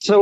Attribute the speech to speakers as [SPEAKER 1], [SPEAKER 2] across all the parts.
[SPEAKER 1] सो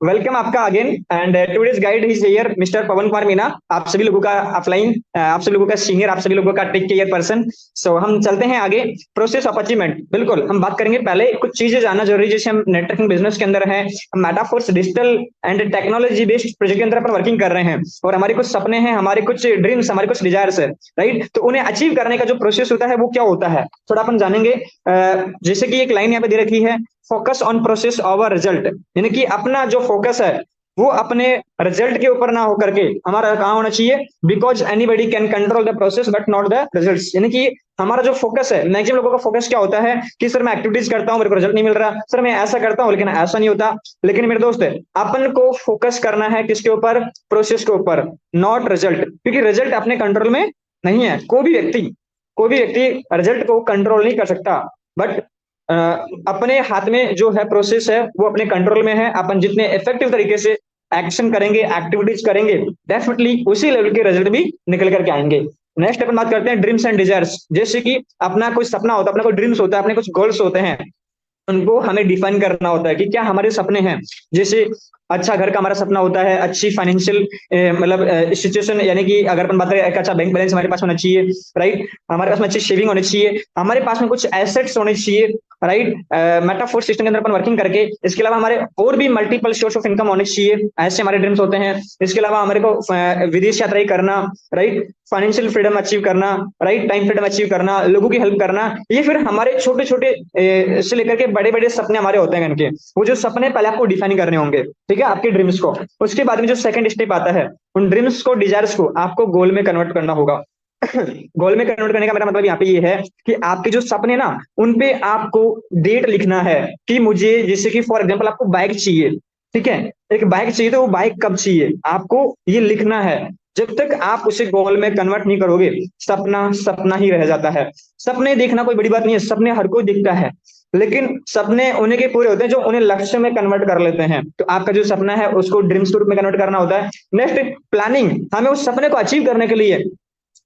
[SPEAKER 1] welcome आपका again and today's guide is here mister Pawan Kumar Meena. आप सभी लोगों का ऑफलाइन, आप सभी लोगों का सीनियर, आप सभी लोगों का टेक केयर पर्सन। सो हम चलते हैं आगे। प्रोसेस ऑफ अचीवमेंट, बिल्कुल हम बात करेंगे। पहले कुछ चीजें जानना जरूरी है। जैसे हम नेटवर्किंग बिजनेस के अंदर हैं, हम Metaforce digital and technology based project के अंदर अपन वर्किंग कर रहे हैं और हमारे कुछ सपने हैं, हमारे कुछ ड्रीम्स, हमारे कुछ डिजायर्स है, राइट। तो उन्हें अचीव करने का जो प्रोसेस होता है वो क्या होता है, थोड़ा अपन जानेंगे। जैसे कि एक लाइन यहाँ पे दे रखी है, focus on process over result. यानी कि अपना जो फोकस है वो अपने रिजल्ट के ऊपर ना होकर के हमारा कहाँ होना चाहिए, because anybody can control the process but not the results. यानी कि हमारा जो फोकस है, मैक्सिमम लोगों का फोकस क्या होता है कि सर मैं एक्टिविटीज करता हूँ, मेरे को रिजल्ट नहीं मिल रहा, सर मैं ऐसा करता हूँ लेकिन ऐसा नहीं होता। लेकिन मेरे दोस्त, अपन को फोकस करना है किसके ऊपर? प्रोसेस के ऊपर, नॉट रिजल्ट। क्योंकि रिजल्ट अपने कंट्रोल में नहीं है। कोई भी व्यक्ति रिजल्ट को कंट्रोल नहीं कर सकता, बट अपने हाथ में जो है प्रोसेस है वो अपने कंट्रोल में है। अपन जितने इफेक्टिव तरीके से एक्शन करेंगे, एक्टिविटीज करेंगे, डेफिनेटली उसी लेवल के रिजल्ट भी निकल करके आएंगे। नेक्स्ट अपन बात करते हैं ड्रीम्स एंड डिजायर्स। जैसे कि अपना कोई सपना होता है, अपना कोई ड्रीम्स होता है, अपने कुछ गोल्स होते हैं, उनको हमें डिफाइन करना होता है कि क्या हमारे सपने हैं। जैसे अच्छा घर का हमारा सपना होता है, अच्छी फाइनेंशियल मतलब सिचुएशन, यानी कि अगर अपन बात करें एक अच्छा बैंक बैलेंस हमारे पास होना चाहिए, राइट। हमारे पास में अच्छी सेविंग होनी चाहिए, हमारे पास में कुछ एसेट्स होने चाहिए, राइट। मेटाफोर सिस्टम के अंदर अपन वर्किंग करके, इसके अलावा हमारे और भी मल्टीपल सोर्स ऑफ इनकम होने चाहिए, ऐसे हमारे ड्रीम्स होते हैं। इसके अलावा हमारे को विदेश यात्रा करना, राइट, फाइनेंशियल फ्रीडम अचीव करना, राइट, टाइम फ्रीडम अचीव करना, लोगों की हेल्प करना। ये फिर हमारे छोटे छोटे से लेकर के बड़े बड़े सपने हमारे होते हैं इनके। वो जो सपने पहले आपको डिफाइन करने होंगे, ठीक है, आपके ड्रीम्स को। उसके बाद में जो सेकंड स्टेप आता है, उन ड्रीम्स को, डिजायर्स को आपको गोल में कन्वर्ट करना होगा। गोल में कन्वर्ट करने का मेरा मतलब यहाँ पे ये है कि आपके जो सपने ना, उन पे आपको डेट लिखना है कि मुझे, जैसे कि फॉर एग्जांपल आपको बाइक चाहिए, ठीक है, एक बाइक चाहिए, तो वो बाइक कब चाहिए आपको ये लिखना है। जब तक आप उसे गोल में कन्वर्ट नहीं करोगे, सपना सपना ही रह जाता है। सपने देखना कोई बड़ी बात नहीं है, सपने हर कोई दिखता है, लेकिन सपने उन्हीं के पूरे होते हैं जो उन्हें लक्ष्य में कन्वर्ट कर लेते हैं। तो आपका जो सपना है उसको ड्रीम्स के रूप में कन्वर्ट करना होता है। Next, planning. हमें उस सपने को अचीव करने के लिए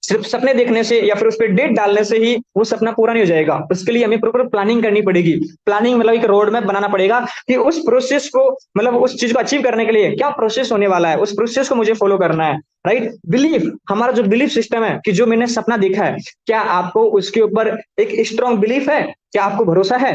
[SPEAKER 1] सिर्फ सपने देखने से या फिर उस पर डेट डालने से ही वो सपना पूरा नहीं हो जाएगा। उसके लिए हमें प्रॉपर प्लानिंग करनी पड़ेगी। प्लानिंग मतलब एक रोड मैप बनाना पड़ेगा कि उस प्रोसेस को, मतलब उस चीज को अचीव करने के लिए क्या प्रोसेस होने वाला है, उस प्रोसेस को मुझे फॉलो करना है, राइट। बिलीफ, हमारा जो बिलीफ सिस्टम है कि जो मैंने सपना देखा है, क्या आपको उसके ऊपर एक स्ट्रॉन्ग बिलीफ है? क्या आपको भरोसा है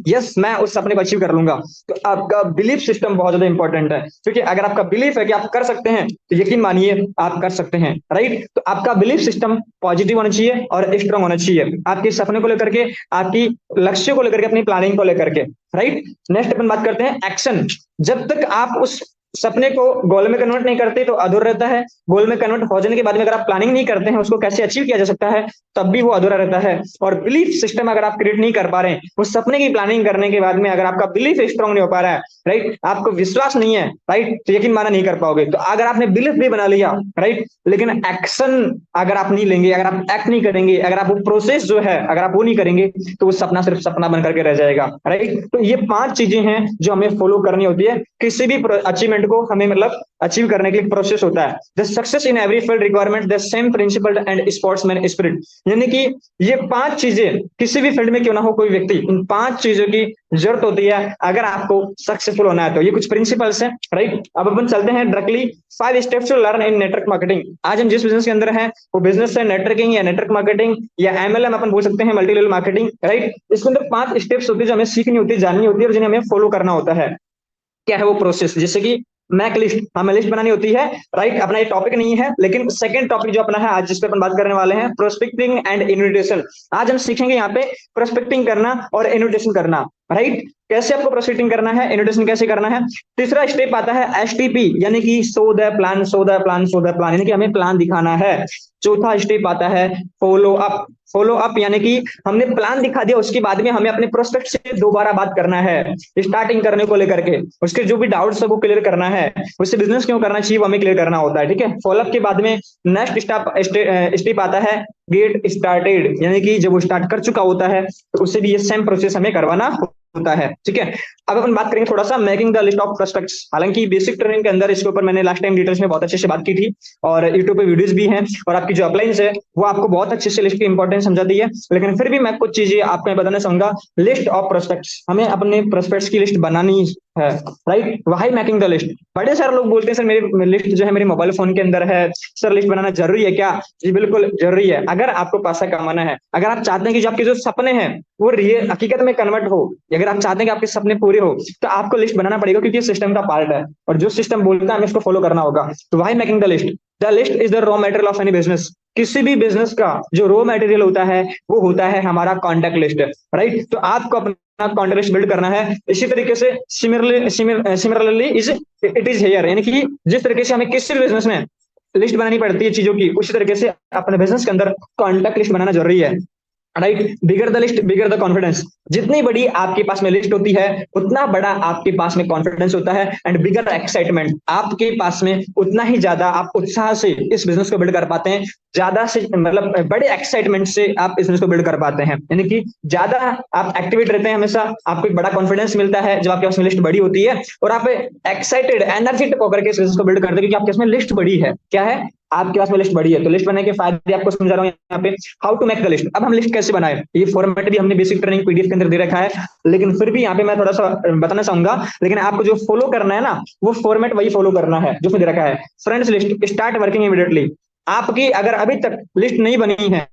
[SPEAKER 1] यस मैं उस सपने को अचीव कर लूंगा? तो आपका बिलीफ सिस्टम बहुत ज्यादा इंपॉर्टेंट है, क्योंकि अगर आपका बिलीफ है कि आप कर सकते हैं तो यकीन मानिए आप कर सकते हैं, राइट। तो आपका बिलीफ सिस्टम पॉजिटिव होना चाहिए और स्ट्रांग होना चाहिए, आपके सपने को लेकर के, आपकी लक्ष्य को लेकर के, अपनी प्लानिंग को लेकर के, राइट। नेक्स्ट अपन बात करते हैं एक्शन। जब तक आप उस सपने को गोल में कन्वर्ट नहीं करते तो अधूरा रहता है। गोल में कन्वर्ट हो जाने के बाद में अगर आप प्लानिंग नहीं करते हैं उसको कैसे अचीव किया जा सकता है, तब भी वो अधूरा रहता है। और बिलीफ सिस्टम अगर आप क्रिएट नहीं कर पा रहे हैं उस सपने की प्लानिंग करने के बाद में, अगर आपका बिलीफ स्ट्रांग नहीं हो पा रहा है, राइट, आपको विश्वास नहीं है, राइट, तो यकीन माना नहीं कर पाओगे। तो अगर आपने बिलीफ भी बना लिया, राइट, लेकिन एक्शन अगर आप नहीं लेंगे, अगर आप एक्ट नहीं करेंगे, अगर आप वो प्रोसेस जो है अगर आप वो नहीं करेंगे, तो वो सपना सिर्फ सपना बन करके रह जाएगा, राइट। तो ये 5 चीजें हैं जो हमें फॉलो करनी होती है किसी भी अचीवमेंट को हमें मतलब अचीव करने के लिए प्रोसेस होता है। The success in every field requirement the same principle and sportsman spirit. यानी कि ये 5 चीजें किसी भी फील्ड में क्यों ना हो कोई व्यक्ति, इन 5 चीजों की जरूरत होती है अगर आपको सक्सेसफुल होना है। तो ये कुछ प्रिंसिपल्स हैं, राइट। अब अपन चलते हैं directly 5 steps to learn in network marketing. आज हम जिस बिजनेस के अंदर हैं वो बिजनेस है नेटवर्किंग या नेटवर्क मार्केटिंग या एमएलएम अपन बोल सकते हैं, मल्टी लेवल मार्केटिंग, राइट। इसके अंदर 5 स्टेप्स होती है जो हमें सीखनी होती है, जाननी होती है और जिन्हें हमें फॉलो करना होता है। क्या है वो प्रोसेस? जैसे कि मैक लिस्ट, हमें लिस्ट बनानी होती है, राइट। अपना ये टॉपिक नहीं है, लेकिन सेकंड टॉपिक जो अपना है आज जिस पे अपन बात करने वाले हैं, प्रोस्पेक्टिंग एंड इन्विटेशन। आज हम सीखेंगे यहाँ पे प्रोस्पेक्टिंग करना और इन्विटेशन करना, राइट। कैसे आपको प्रोस्पेक्टिंग करना है, इन्विटेशन कैसे करना है। तीसरा स्टेप आता है एसटीपी, यानी कि so the plan, so the plan, so the plan, यानी कि हमें प्लान दिखाना है। चौथा स्टेप आता है फॉलो अप। फॉलो अप यानी कि हमने प्लान दिखा दिया, उसके बाद में हमें अपने प्रोस्पेक्ट से दोबारा बात करना है, स्टार्टिंग करने को लेकर के, उसके जो भी डाउट्स है वो क्लियर करना है, उससे बिजनेस क्यों करना चाहिए वो हमें क्लियर करना होता है, ठीक है। फॉलोअप के बाद में नेक्स्ट स्टेप आता है गेट स्टार्टेड, यानी कि जब वो स्टार्ट कर चुका होता है तो उससे भी ये सेम प्रोसेस हमें करवाना होता है, ठीक है। अब अपन बात करेंगे थोड़ा सा making the list of prospects. हालांकि बेसिक ट्रेनिंग के अंदर इसके ऊपर मैंने लास्ट टाइम डिटेल्स में बहुत अच्छे से बात की थी और यूट्यूब पे वीडियोस भी हैं और आपकी जो अपलाइंस है वो आपको बहुत अच्छे से लिस्ट की इंपॉर्टेंस समझाती है। लेकिन फिर भी मैं कुछ चीजें आपको बताना चाहूंगा। लिस्ट ऑफ प्रोस्पेक्ट्स, हमें अपने प्रोस्पेक्ट्स की लिस्ट बनानी है, right. Why making the list? बड़े सारे लोग बोलते हैं सर मेरी लिस्ट जो है मेरे मोबाइल फोन के अंदर है, सर लिस्ट बनाना जरूरी है क्या? जी बिल्कुल जरूरी है। अगर आपको पैसा कमाना है, अगर आप चाहते हैं कि जो आपके जो सपने हैं वो रियल हकीकत में कन्वर्ट हो, अगर आप चाहते हैं कि आपके सपने पूरे हो, तो आपको लिस्ट बनाना पड़ेगा, क्योंकि ये सिस्टम का पार्ट है और जो सिस्टम बोलता है हमें इसको फॉलो करना होगा। तो why making the list? The list is the raw material of any business. किसी भी बिजनेस का जो रॉ मटेरियल होता है वो होता है हमारा कॉन्टैक्ट लिस्ट, राइट। तो आपको अपना कॉन्टैक्ट लिस्ट बिल्ड करना है। इसी तरीके से similarly is it is here, यानी कि जिस तरीके से हमें किसी भी बिजनेस में लिस्ट बनानी पड़ती है चीजों की, उसी तरीके से अपने बिजनेस के अंदर कॉन्टैक्ट लिस्ट बनाना जरूरी है, right. Bigger the list bigger the confidence. जितनी बड़ी आपके पास में लिस्ट होती है उतना बड़ा आपके पास में कॉन्फिडेंस होता है, एंड बिगर एक्साइटमेंट। आपके पास में उतना ही ज्यादा आप उत्साह से इस बिजनेस को बिल्ड कर पाते हैं, ज्यादा से मतलब बड़े एक्साइटमेंट से आप इस बिजनेस को बिल्ड कर पाते हैं, यानी कि ज्यादा आप एक्टिवेट रहते हैं हमेशा, आपको एक बड़ा कॉन्फिडेंस मिलता है जब आपके पास में लिस्ट बड़ी होती है, और आप एक्साइटेड एनर्जेटिक होकर के इस बिजनेस को बिल्ड करते हैं, क्योंकि आपके पास में लिस्ट बड़ी है। क्या है? आपके पास में लिस्ट बड़ी है। तो लिस्ट बनाने के फायदे आपको समझा रहा हूँ यहाँ पे। How to make the list? अब हम लिस्ट कैसे बनाए, ये फॉर्मेट भी हमने बेसिक ट्रेनिंग पीडीएफ के अंदर दे रखा है, लेकिन फिर भी यहाँ पे मैं थोड़ा सा बताना चाहूंगा। लेकिन आपको जो फॉलो करना है ना, वो फॉर्मेट वही फॉलो करना है जो उसमें दे रखा है। Friends list start working immediately. आपकी अगर अभी तक लिस्ट नहीं बनी है,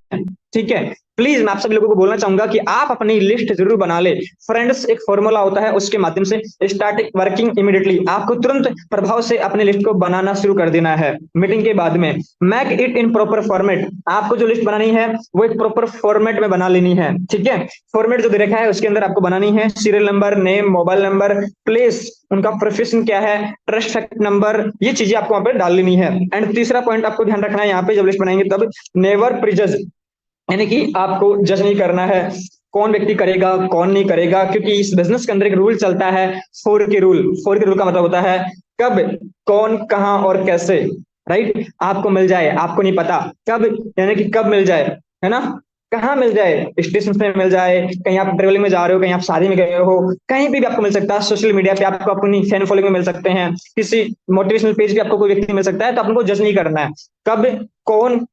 [SPEAKER 1] ठीक है, प्लीज मैं आप सभी लोगों को बोलना चाहूंगा कि आप अपनी लिस्ट जरूर बना ले। फ्रेंड्स एक फॉर्मूला होता है, उसके माध्यम से स्टार्ट वर्किंग इमीडिएटली। आपको तुरंत प्रभाव से अपनी लिस्ट को बनाना शुरू कर देना है मीटिंग के बाद में। Make it in proper format. आपको जो लिस्ट बनानी है वो एक प्रॉपर फॉर्मेट में बना लेनी है, ठीक है। फॉर्मेट जो दे रखा है उसके अंदर आपको बनानी है serial number, name, mobile number, place, उनका प्रोफेशन क्या है, ट्रस्ट फैक्ट नंबर, ये चीजें आपको वहां पर डाल लेनी है। एंड तीसरा पॉइंट आपको ध्यान रखना है यहाँ पे, जब लिस्ट बनाएंगे तब नेवर प्रिजज, यानी कि आपको जज नहीं करना है कौन व्यक्ति करेगा कौन नहीं करेगा, क्योंकि इस बिजनेस के अंदर एक रूल चलता है, फोर के रूल। फोर के रूल का मतलब होता है कब, कौन, कहां और कैसे, राइट। आपको मिल जाए, आपको नहीं पता कब, यानी कि कब मिल जाए, है ना, कहाँ मिल जाए, स्टेशन पे मिल जाए, कहीं आप ट्रेवलिंग में जा रहे हो, कहीं आप शादी में गए हो, कहीं पे भी आपको मिल सकता है। सोशल मीडिया पे आपको अपनी फैन फॉलोइंग में मिल सकते हैं, किसी मोटिवेशनल पेज पे आपको कोई व्यक्ति मिल सकता है। तो आपको जज नहीं करना है कब कौन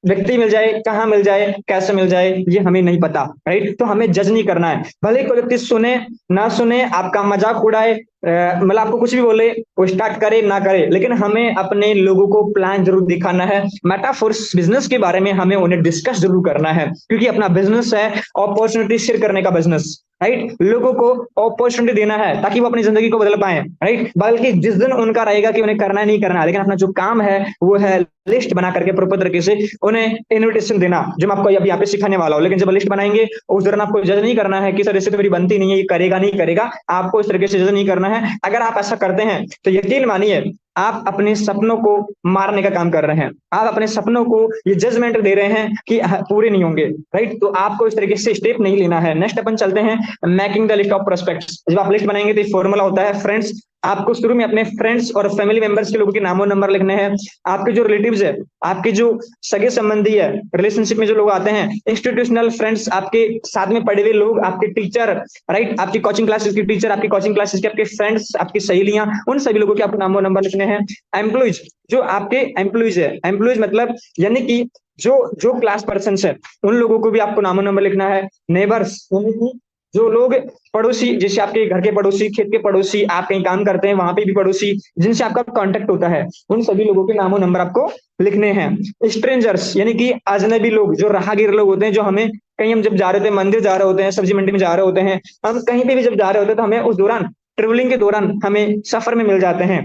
[SPEAKER 1] व्यक्ति मिल जाए, कहाँ मिल जाए, कैसे मिल जाए, ये हमें नहीं पता, राइट। तो हमें जज नहीं करना है, भले कोई व्यक्ति सुने ना सुने, आपका मजाक उड़ाए, मतलब आपको कुछ भी बोले, वो स्टार्ट करे ना करे, लेकिन हमें अपने लोगों को प्लान जरूर दिखाना है। मेटाफोर्स बिजनेस के बारे में हमें उन्हें डिस्कस जरूर करना है, क्योंकि अपना बिजनेस है अपॉर्चुनिटी शेयर करने का बिजनेस, राइट। लोगों को अपॉर्चुनिटी देना है ताकि वो अपनी जिंदगी को बदल पाए, राइट। बल्कि जिस दिन उनका रहेगा कि उन्हें करना नहीं करना, लेकिन अपना जो काम है वो है लिस्ट बना करके प्रॉपर तरीके से उन्हें इन्विटेशन देना, जो मैं आपको अभी यहाँ पे सिखाने वाला हूँ। लेकिन जब लिस्ट बनाएंगे उस दौरान आपको जज नहीं करना है कि सर इससे तो मेरी बनती नहीं है, ये करेगा नहीं करेगा, आपको इस तरीके से जज नहीं करना है। अगर आप ऐसा करते हैं तो यकीन मानिए आप अपने सपनों को मारने का काम कर रहे हैं, आप अपने सपनों को ये जजमेंट दे रहे हैं कि पूरे नहीं होंगे, राइट। तो आपको इस तरीके से स्टेप नहीं लेना है। नेक्स्ट अपन चलते हैं making the list of prospects. जब आप लिस्ट बनाएंगे तो फॉर्मूला होता है फ्रेंड्स। आपको शुरू में अपने फ्रेंड्स और फैमिली मेंबर्स के लोगों के नामों नंबर लिखने हैं। आपके जो रिलेटिव्स है, आपके जो सगे संबंधी है, रिलेशनशिप में जो लोग आते हैं, इंस्टीट्यूशनल फ्रेंड्स, आपके साथ में पढ़े हुए लोग, आपके टीचर, राइट, आपकी कोचिंग क्लासेस की टीचर, आपकी कोचिंग क्लासेस के आपके फ्रेंड्स, आपकी सहेलियां, उन सभी लोगों के आपको नामों नंबर लिखने हैं। एम्प्लॉइज, जो आपके एम्प्लॉइज है, एम्प्लॉइज मतलब यानी कि जो जो क्लास पर्सन है, उन लोगों को भी आपको नामों नंबर लिखना है। नेबर्स, यानी कि जो लोग पड़ोसी, जैसे आपके घर के पड़ोसी, खेत के पड़ोसी, आप कहीं काम करते हैं वहां पे भी पड़ोसी, जिनसे आपका कांटेक्ट होता है, उन सभी लोगों के नामों नंबर आपको लिखने हैं। स्ट्रेंजर्स, यानी कि अजनबी लोग, जो राहगीर लोग होते हैं, जो हमें कहीं हम जब जा रहे होते हैं, मंदिर जा रहे होते हैं, सब्जी मंडी में जा रहे होते हैं, हम कहीं पे भी जब जा रहे होते हैं तो हमें उस दौरान, ट्रेवलिंग के दौरान हमें सफर में मिल जाते हैं,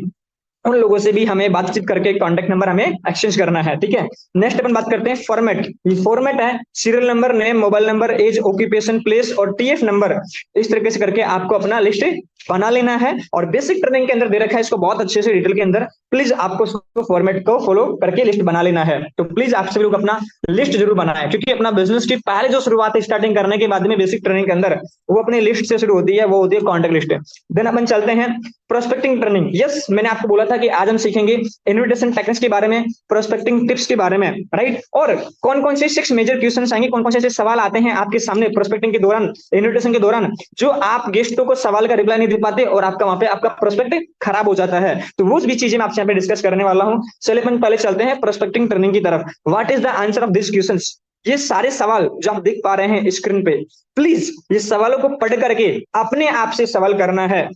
[SPEAKER 1] उन लोगों से भी हमें बातचीत करके कांटेक्ट नंबर हमें एक्सचेंज करना है, ठीक है। नेक्स्ट अपन बात करते हैं फॉर्मेट। ये फॉर्मेट है serial number, name, mobile number, age, occupation, place और टीएफ नंबर। इस तरीके से करके आपको अपना लिस्ट बना लेना है, और बेसिक ट्रेनिंग के अंदर दे रखा है इसको बहुत अच्छे से डिटेल के अंदर। प्लीज आपको फॉर्मेट को फॉलो करके लिस्ट बना लेना है। तो प्लीज आप सभी लोग अपना लिस्ट जरूर बनाएं, क्योंकि अपना बिजनेस की पहले जो शुरुआत है स्टार्टिंग करने के बाद में बेसिक ट्रेनिंग के अंदर, वो अपनी लिस्ट से शुरू होती है, वो होती है कॉन्टेक्ट लिस्ट। देन अपन चलते हैं प्रोस्पेक्टिंग ट्रेनिंग। यस, मैंने आपको बोला था कि आज हम सीखेंगे इन्विटेशन टेक्निक्स के बारे में, प्रोस्पेक्टिंग टिप्स के बारे में, राइट। और कौन कौन से 6 मेजर क्वेश्चंस आएंगे, कौन कौन से ऐसे सवाल आते हैं आपके सामने प्रोस्पेक्टिंग के दौरान, इन्विटेशन के दौरान, जो आप गेस्टों को सवाल का रिप्लाई नहीं दे पाते और आपका वहां पे आपका प्रोस्पेक्ट खराब हो जाता है। तो वो भी चीजें मैं आपसे यहाँ पे डिस्कस करने वाला हूँ। चलिए अपन पहले चलते हैं प्रोस्पेक्टिंग ट्रेनिंग की तरफ। What is the answer of this questions? ये सारे सवाल जो आप देख पा रहे हैं स्क्रीन पे, प्लीज ये सवालों को पढ़ करके अपने आप से सवाल करना है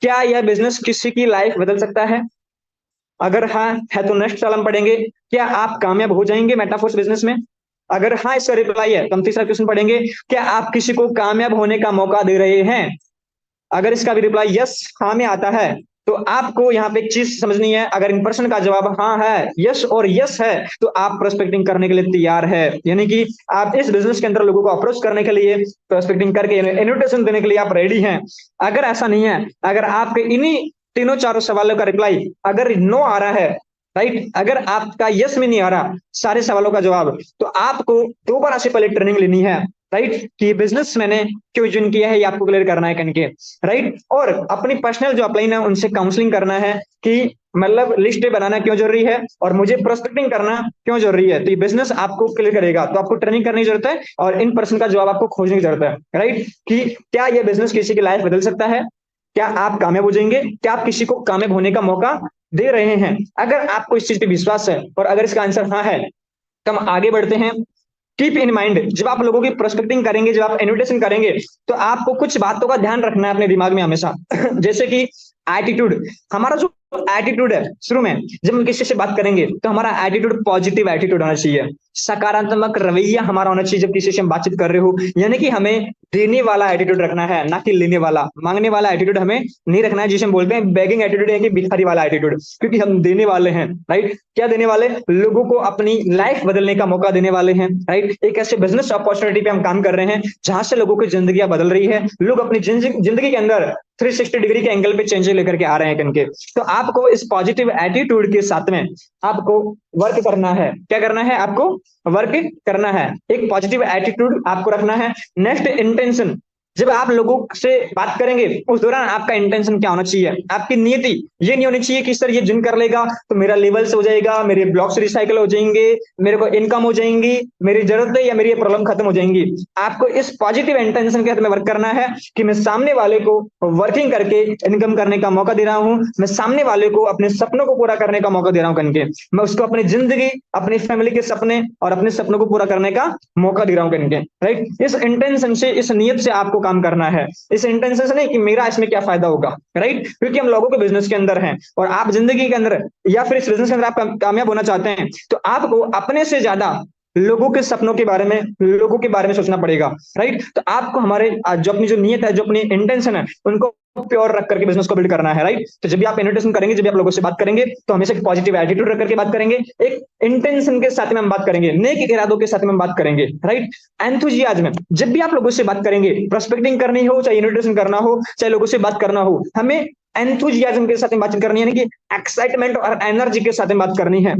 [SPEAKER 1] क्या यह बिजनेस किसी की लाइफ बदल सकता है? अगर हाँ है तो नेक्स्ट सवाल हम पढ़ेंगे, क्या आप कामयाब हो जाएंगे मेटाफोर्स बिजनेस में? अगर हाँ इसका रिप्लाई है तो हम तीसरा क्वेश्चन पढ़ेंगे, क्या आप किसी को कामयाब होने का मौका दे रहे हैं? अगर इसका भी रिप्लाई यस हाँ में आता है तो आपको यहाँ पे एक चीज समझनी है, अगर इन प्रश्न का जवाब हाँ है, यस और यस है, तो आप प्रोस्पेक्टिंग करने के लिए तैयार है, यानी कि आप इस बिजनेस के अंदर लोगों को अप्रोच करने के लिए, प्रोस्पेक्टिंग करके इन्विटेशन देने के लिए आप रेडी हैं। अगर ऐसा नहीं है, अगर आपके इन्हीं तीनों चारों सवालों का रिप्लाई अगर नो आ रहा है, राइट, अगर आपका यस में नहीं आ रहा सारे सवालों का जवाब, तो आपको दोबारा से पहले ट्रेनिंग लेनी है, राइट, कि बिजनेस मैंने क्यों ज्वाइन किया है ये आपको क्लियर करना है करके, राइट, और अपनी पर्सनल जो अपलाइन है उनसे काउंसलिंग करना है कि मतलब लिस्ट बनाना क्यों जरूरी है और मुझे प्रोस्पेक्टिंग करना क्यों जरूरी है, तो ये बिजनेस आपको क्लियर करेगा। तो आपको ट्रेनिंग करने की जरूरत है और इन पर्सन का जवाब आपको खोजने की जरूरत है, राइट, कि क्या यह बिजनेस किसी की लाइफ बदल सकता है, क्या आप कामयाब हो जाएंगे, क्या आप किसी को कामयाब होने का मौका दे रहे हैं? अगर आपको इस चीज पे विश्वास है और अगर इसका आंसर हाँ है तो हम आगे बढ़ते हैं। कीप इन माइंड, जब आप लोगों की प्रोस्पेक्टिंग करेंगे, जब आप इन्विटेशन करेंगे, तो आपको कुछ बातों का ध्यान रखना है अपने दिमाग में हमेशा जैसे कि एटीट्यूड, हमारा जो एटीट्यूड है शुरू में जब हम किसी से बात करेंगे तो हमारा एटीट्यूड पॉजिटिव एटीट्यूड होना चाहिए, सकारात्मक रवैया हमारा होना चाहिए जब किसी से हम बातचीत कर रहे हो, यानी कि हमें देने वाला एटीट्यूड रखना है, ना कि लेने वाला, मांगने वाला एटीट्यूड हमें नहीं रखना है, जिसे हम बोलते हैं बेगिंग एटीट्यूड या कि भिखारी वाला एटीट्यूड, क्योंकि हम देने वाले हैं, राइट, क्या देने वाले, लोगों को अपनी लाइफ बदलने का मौका देने वाले हैं, राइट, एक ऐसे बिजनेस अपॉर्चुनिटी पे हम काम कर रहे हैं जहां से लोगों की जिंदगी बदल रही है, लोग अपनी जिंदगी के अंदर 360 डिग्री के एंगल पे चेंजेस लेकर के आ रहे हैं इनके। तो आपको इस पॉजिटिव एटीट्यूड के साथ में आपको वर्क करना है, क्या करना है, आपको वर्क करना है, एक पॉजिटिव एटीट्यूड आपको रखना है। नेक्स्ट, इंटेंशन, जब आप लोगों से बात करेंगे उस दौरान आपका इंटेंशन क्या होना चाहिए, आपकी नीति ये नहीं होनी चाहिए कि सर ये जिन कर लेगा तो मेरा लेवल से हो जाएगा, मेरे ब्लॉक्स रिसाइकल हो जाएंगे, मेरे को इनकम हो जाएंगी, मेरी जरूरत है या मेरी ये प्रॉब्लम खत्म हो जाएंगी। आपको इस पॉजिटिव इंटेंशन के साथ में वर्क करना है कि मैं सामने वाले को वर्किंग करके इनकम करने का मौका दे रहा हूं, मैं सामने वाले को अपने सपनों को पूरा करने का मौका दे रहा हूं करके, मैं उसको अपनी जिंदगी, अपनी फैमिली के सपने और अपने सपनों को पूरा करने का मौका दे रहा हूं करके, राइट। इस इंटेंशन से, इस नियत से आपको काम करना है, इस इंटेंशन से नहीं कि मेरा इसमें क्या फायदा होगा, राइट, क्योंकि हम लोगों के बिजनेस के अंदर हैं और आप जिंदगी के अंदर या फिर इस बिजनेस के अंदर आप कामयाब होना चाहते हैं तो आपको अपने से ज्यादा लोगों के सपनों के बारे में, लोगों के बारे में सोचना पड़ेगा, राइट। तो आपको हमारे जो अपनी जो नियत है, जो अपनी इंटेंशन है, उनको प्योर रख करके बिजनेस को बिल्ड करना है, राइट। तो जब भी आप इन्विटेशन करेंगे, जब भी आप लोगों से बात करेंगे तो हमेशा एक पॉजिटिव एटीट्यूड रख करके बात करेंगे, एक इंटेंशन के साथ में हम बात करेंगे, नेक इरादों के साथ में हम बात करेंगे, राइट। एंथुजियाज्म, जब भी आप लोगों से बात करेंगे, प्रोस्पेक्टिंग करनी हो, चाहे इन्विटेशन करना हो, चाहे लोगों से बात करना हो, हमें एंथुजियाज्म के साथ में बातचीत करनी है, यानी कि एक्साइटमेंट और एनर्जी के साथ में बात करनी है,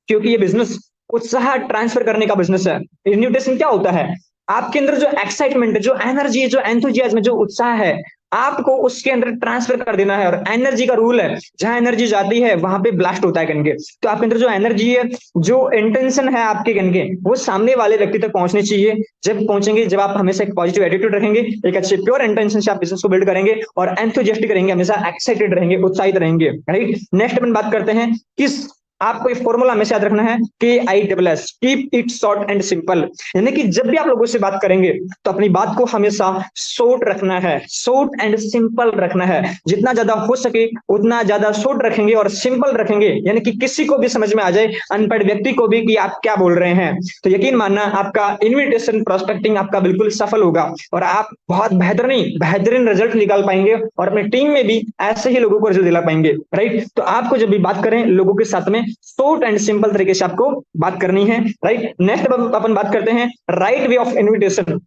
[SPEAKER 1] क्योंकि ये बिजनेस उत्साह ट्रांसफर करने का बिजनेस है। इन्विटेशन क्या होता है, आपके अंदर जो एक्साइटमेंट है, जो एनर्जी है, जो एंथुजियाज्म, जो उत्साह है, आपको उसके अंदर ट्रांसफर कर देना है। और एनर्जी का रूल है, जहां एनर्जी जाती है वहां पे ब्लास्ट होता है कनके। तो आपके अंदर जो एनर्जी है, जो इंटेंशन है आपके कनके, वो सामने वाले व्यक्ति तक पहुंचनी चाहिए। जब पहुंचेंगे, जब आप हमेशा एक पॉजिटिव एटीट्यूड रखेंगे, एक अच्छे प्योर इंटेंशन से आप बिजनेस को बिल्ड करेंगे और एंथुजियास्टिक रहेंगे, हमेशा एक्साइटेड रहेंगे, उत्साहित रहेंगे, राइट। नेक्स्ट अपन बात करते हैं किस, आपको एक फॉर्मूला हमेशा याद रखना है, KISS, keep it short and simple, यानी कि जब भी आप लोगों से बात करेंगे तो अपनी बात को हमेशा शॉर्ट रखना है, शॉर्ट एंड सिंपल रखना है, जितना ज्यादा हो सके उतना ज्यादा शॉर्ट रखेंगे और सिंपल रखेंगे, यानी कि किसी को भी समझ में आ जाए, अनपढ़ व्यक्ति को भी, कि आप क्या बोल रहे हैं। तो यकीन मानना, आपका इन्विटेशन प्रोस्पेक्टिंग आपका बिल्कुल सफल होगा और आप बहुत बेहतरीन रिजल्ट निकाल पाएंगे और अपनी टीम में भी ऐसे ही लोगों को रिजल्ट दिला पाएंगे, राइट। तो आपको जब भी बात करें लोगों के साथ में, शॉर्ट एंड सिंपल तरीके से आपको बात करनी है, राइट। नेक्स्ट अपन बात करते हैं राइट वे ऑफ इन्विटेशन।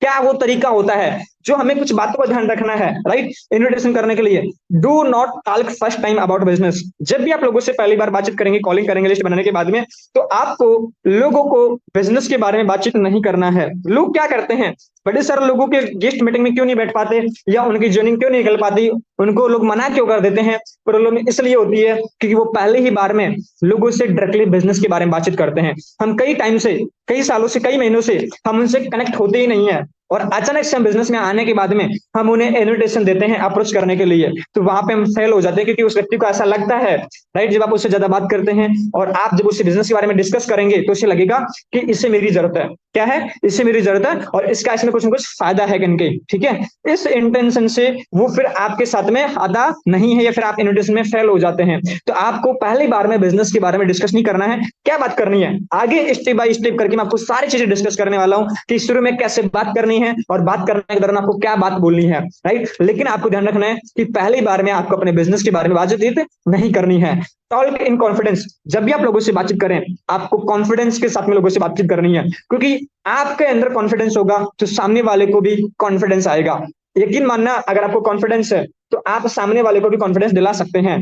[SPEAKER 1] क्या वो तरीका होता है जो हमें कुछ बातों का ध्यान रखना है, राइट, इन्विटेशन करने के लिए। Do not talk first time about business. जब भी आप लोगों से पहली बार बातचीत करेंगे, कॉलिंग करेंगे लिस्ट बनाने के बाद में, तो आपको लोगों को बिजनेस के बारे में बातचीत नहीं करना है। लोग क्या करते हैं, बड़े सारे लोगों के गेस्ट मीटिंग में क्यों नहीं बैठ पाते या उनकी ज्वाइनिंग क्यों नहीं निकल पाती, उनको लोग मना क्यों कर देते हैं। प्रॉब्लम इसलिए होती है क्योंकि वो पहले ही बार में लोगों से डायरेक्टली बिजनेस के बारे में बातचीत करते हैं। हम कई टाइम से, कई सालों से, कई महीनों से हम उनसे कनेक्ट होते ही नहीं है और अचानक से हम बिजनेस में आने के बाद में हम उन्हें इन्विटेशन देते हैं अप्रोच करने के लिए, तो वहां पे हम फेल हो जाते हैं, क्योंकि उस व्यक्ति को ऐसा लगता है, राइट, जब आप उससे ज्यादा बात करते हैं और आप जब उससे बिजनेस के बारे में डिस्कस करेंगे तो उसे लगेगा कि इससे मेरी जरूरत है, क्या है, इससे मेरी जरूरत है और इसका इसमें कुछ ना कुछ फायदा है इनके, ठीक है। इस इंटेंशन से वो फिर आपके साथ में आता नहीं है या फिर आप इन्विटेशन में फेल हो जाते हैं। तो आपको पहली बार में बिजनेस के बारे में डिस्कस नहीं करना है। क्या बात करनी है, आगे स्टेप बाय स्टेप करके मैं आपको सारी चीजें डिस्कस करने वाला हूं कि शुरू में कैसे बात करनी है और बात करने के दौरान आपको क्या बात बोलनी है, राइट। लेकिन आपको ध्यान रखना है कि पहली बार में आपको अपने बिजनेस के बारे में बातचीत नहीं करनी है। टॉक इन कॉन्फिडेंस, जब भी आप लोगों से बातचीत करें आपको कॉन्फिडेंस के साथ में लोगों से बातचीत करनी है, क्योंकि आपके अंदर कॉन्फिडेंस होगा तो सामने वाले को भी कॉन्फिडेंस आएगा। यकीन मानना, अगर आपको कॉन्फिडेंस है तो आप सामने वाले को भी कॉन्फिडेंस दिला सकते हैं।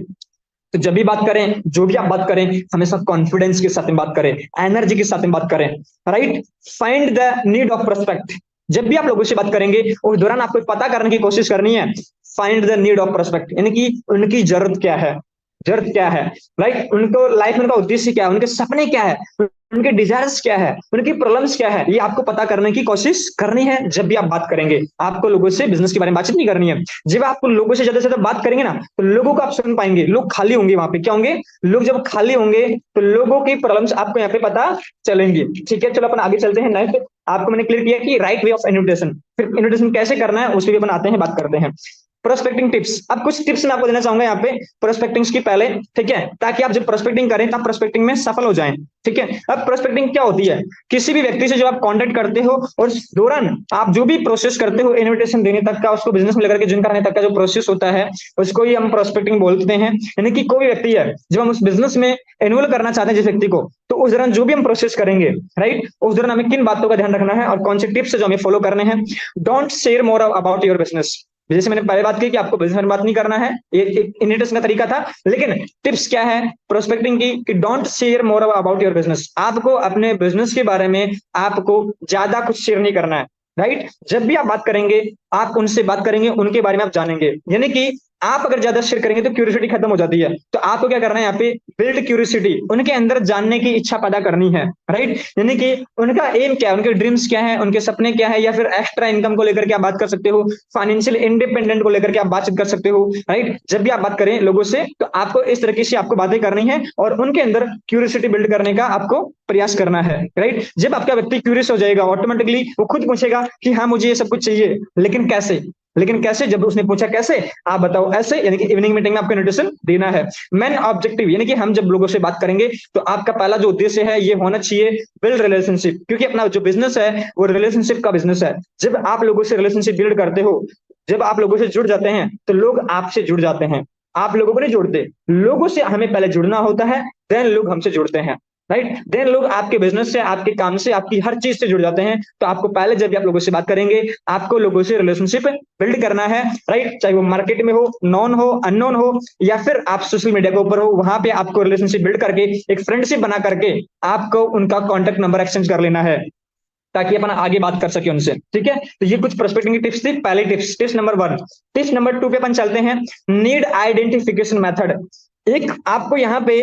[SPEAKER 1] तो जब भी बात करें, जो भी आप बात करें, हमेशा कॉन्फिडेंस के साथ में बात करें, एनर्जी के साथ में बात करें, right. Find the need of prospect, जब भी आप लोगों से बात करेंगे उस दौरान आपको पता करने की कोशिश करनी है, find the need of prospect, यानी कि उनकी जरूरत क्या है, जरूरत क्या है, राइट। उनको लाइफ में उनका उद्देश्य क्या है, उनके सपने क्या है, उनके डिजायर्स क्या है, उनकी प्रॉब्लम्स क्या है, ये आपको पता करने की कोशिश करनी है। जब भी आप बात करेंगे आपको लोगों से बिजनेस के बारे में बातचीत नहीं करनी है। जब आप लोगों से ज्यादा से ज्यादा बात करेंगे ना तो लोगों को आप सुन पाएंगे, लोग खाली होंगे वहां पे, क्या होंगे, लोग जब खाली होंगे तो लोगों की प्रॉब्लम्स आपको यहाँ पे पता चलेंगी, ठीक है। चलो अपन आगे चलते हैं। नेक्स्ट आपको मैंने क्लियर किया कि राइट वे ऑफ इन्विटेशन, फिर इन्विटेशन कैसे करना है उसके भी अपन आते हैं, बात करते हैं। प्रोस्पेक्टिंग टिप्स, अब कुछ टिप्स मैं आपको देना चाहूंगा यहाँ पे प्रोस्पेक्टिंग की पहले, ठीक है, ताकि आप जब प्रोस्पेक्टिंग करें तब प्रोस्पेक्टिंग में सफल हो जाएं, ठीक है। अब प्रोस्पेक्टिंग क्या होती है, किसी भी व्यक्ति से जब आप कांटेक्ट करते हो और उस दौरान आप जो भी प्रोसेस करते हो इनविटेशन देने तक का, उसको बिजनेस में लेकर के ज्वाइन कराने तक का जो प्रोसेस होता है उसको ही हम प्रोस्पेक्टिंग बोलते हैं। यानी कि कोई व्यक्ति है जब हम उस बिजनेस में इन्वॉल्व करना चाहते हैं जिस व्यक्ति को, तो उस दौरान जो भी हम प्रोसेस करेंगे, राइट, उस दौरान हमें किन बातों का ध्यान रखना है और कौन से टिप्स जो हमें फॉलो करने हैं। Don't share more about your business, जैसे मैंने पहले बात की कि आपको बिजनेस में बात नहीं करना है, ये एक इन्विटेशन का तरीका था। लेकिन टिप्स क्या है प्रोस्पेक्टिंग की, कि don't share more about your business, आपको अपने बिजनेस के बारे में आपको ज्यादा कुछ शेयर नहीं करना है, राइट। जब भी आप बात करेंगे आप उनसे बात करेंगे, उनके बारे में आप जानेंगे, यानी कि आप अगर ज्यादा शेयर करेंगे तो क्यूरियोसिटी खत्म हो जाती है। तो आपको क्या करना है, यहाँ पे बिल्ड क्यूरियोसिटी, उनके अंदर जानने की इच्छा पैदा करनी है, राइट। यानी कि उनका एम क्या है, उनके ड्रीम्स क्या है, उनके सपने क्या है, या फिर एक्स्ट्रा इनकम को लेकर के आप बात कर सकते हो, फाइनेंशियल इंडिपेंडेंट को लेकर के आप बातचीत कर सकते हो, राइट। जब भी आप बात करें लोगों से तो आपको इस तरीके से आपको बातें करनी है और उनके अंदर क्यूरियोसिटी बिल्ड करने का आपको प्रयास करना है, राइट। जब आपका व्यक्ति क्यूरियस हो जाएगा ऑटोमेटिकली वो खुद पूछेगा कि हाँ मुझे ये सब कुछ चाहिए, लेकिन कैसे, लेकिन कैसे, जब उसने पूछा कैसे, आप बताओ ऐसे, यानी कि इवनिंग मीटिंग में आपको इन्विटेशन देना है। मेन ऑब्जेक्टिव, यानी कि हम जब लोगों से बात करेंगे तो आपका पहला जो उद्देश्य है ये होना चाहिए बिल्ड रिलेशनशिप, क्योंकि अपना जो बिजनेस है वो रिलेशनशिप का बिजनेस है। जब आप लोगों से रिलेशनशिप बिल्ड करते हो, जब आप लोगों से जुड़ जाते हैं तो लोग आपसे जुड़ जाते हैं, आप लोगों को नहीं जोड़ते, लोगों से हमें पहले जुड़ना होता है, देन लोग हमसे जुड़ते हैं, राइट। देन लोग आपके बिजनेस से, आपके काम से, आपकी हर चीज से जुड़ जाते हैं। तो आपको पहले जब भी आप लोगों से बात करेंगे आपको लोगों से रिलेशनशिप बिल्ड करना है, राइट। चाहे वो मार्केट में हो, नॉन हो, अननोन हो, या फिर आप सोशल मीडिया के ऊपर हो, वहां पे आपको रिलेशनशिप बिल्ड करके एक फ्रेंडशिप बना करके आपको उनका कॉन्टेक्ट नंबर एक्सचेंज कर लेना है ताकि अपन आगे बात कर सके उनसे, ठीक है। तो ये कुछ प्रोस्पेक्टिंग की टिप्स थी, पहले टिप्स नंबर 1। टिप्स नंबर 2 पे अपन चलते हैं, नीड आइडेंटिफिकेशन मेथड। एक आपको यहाँ पे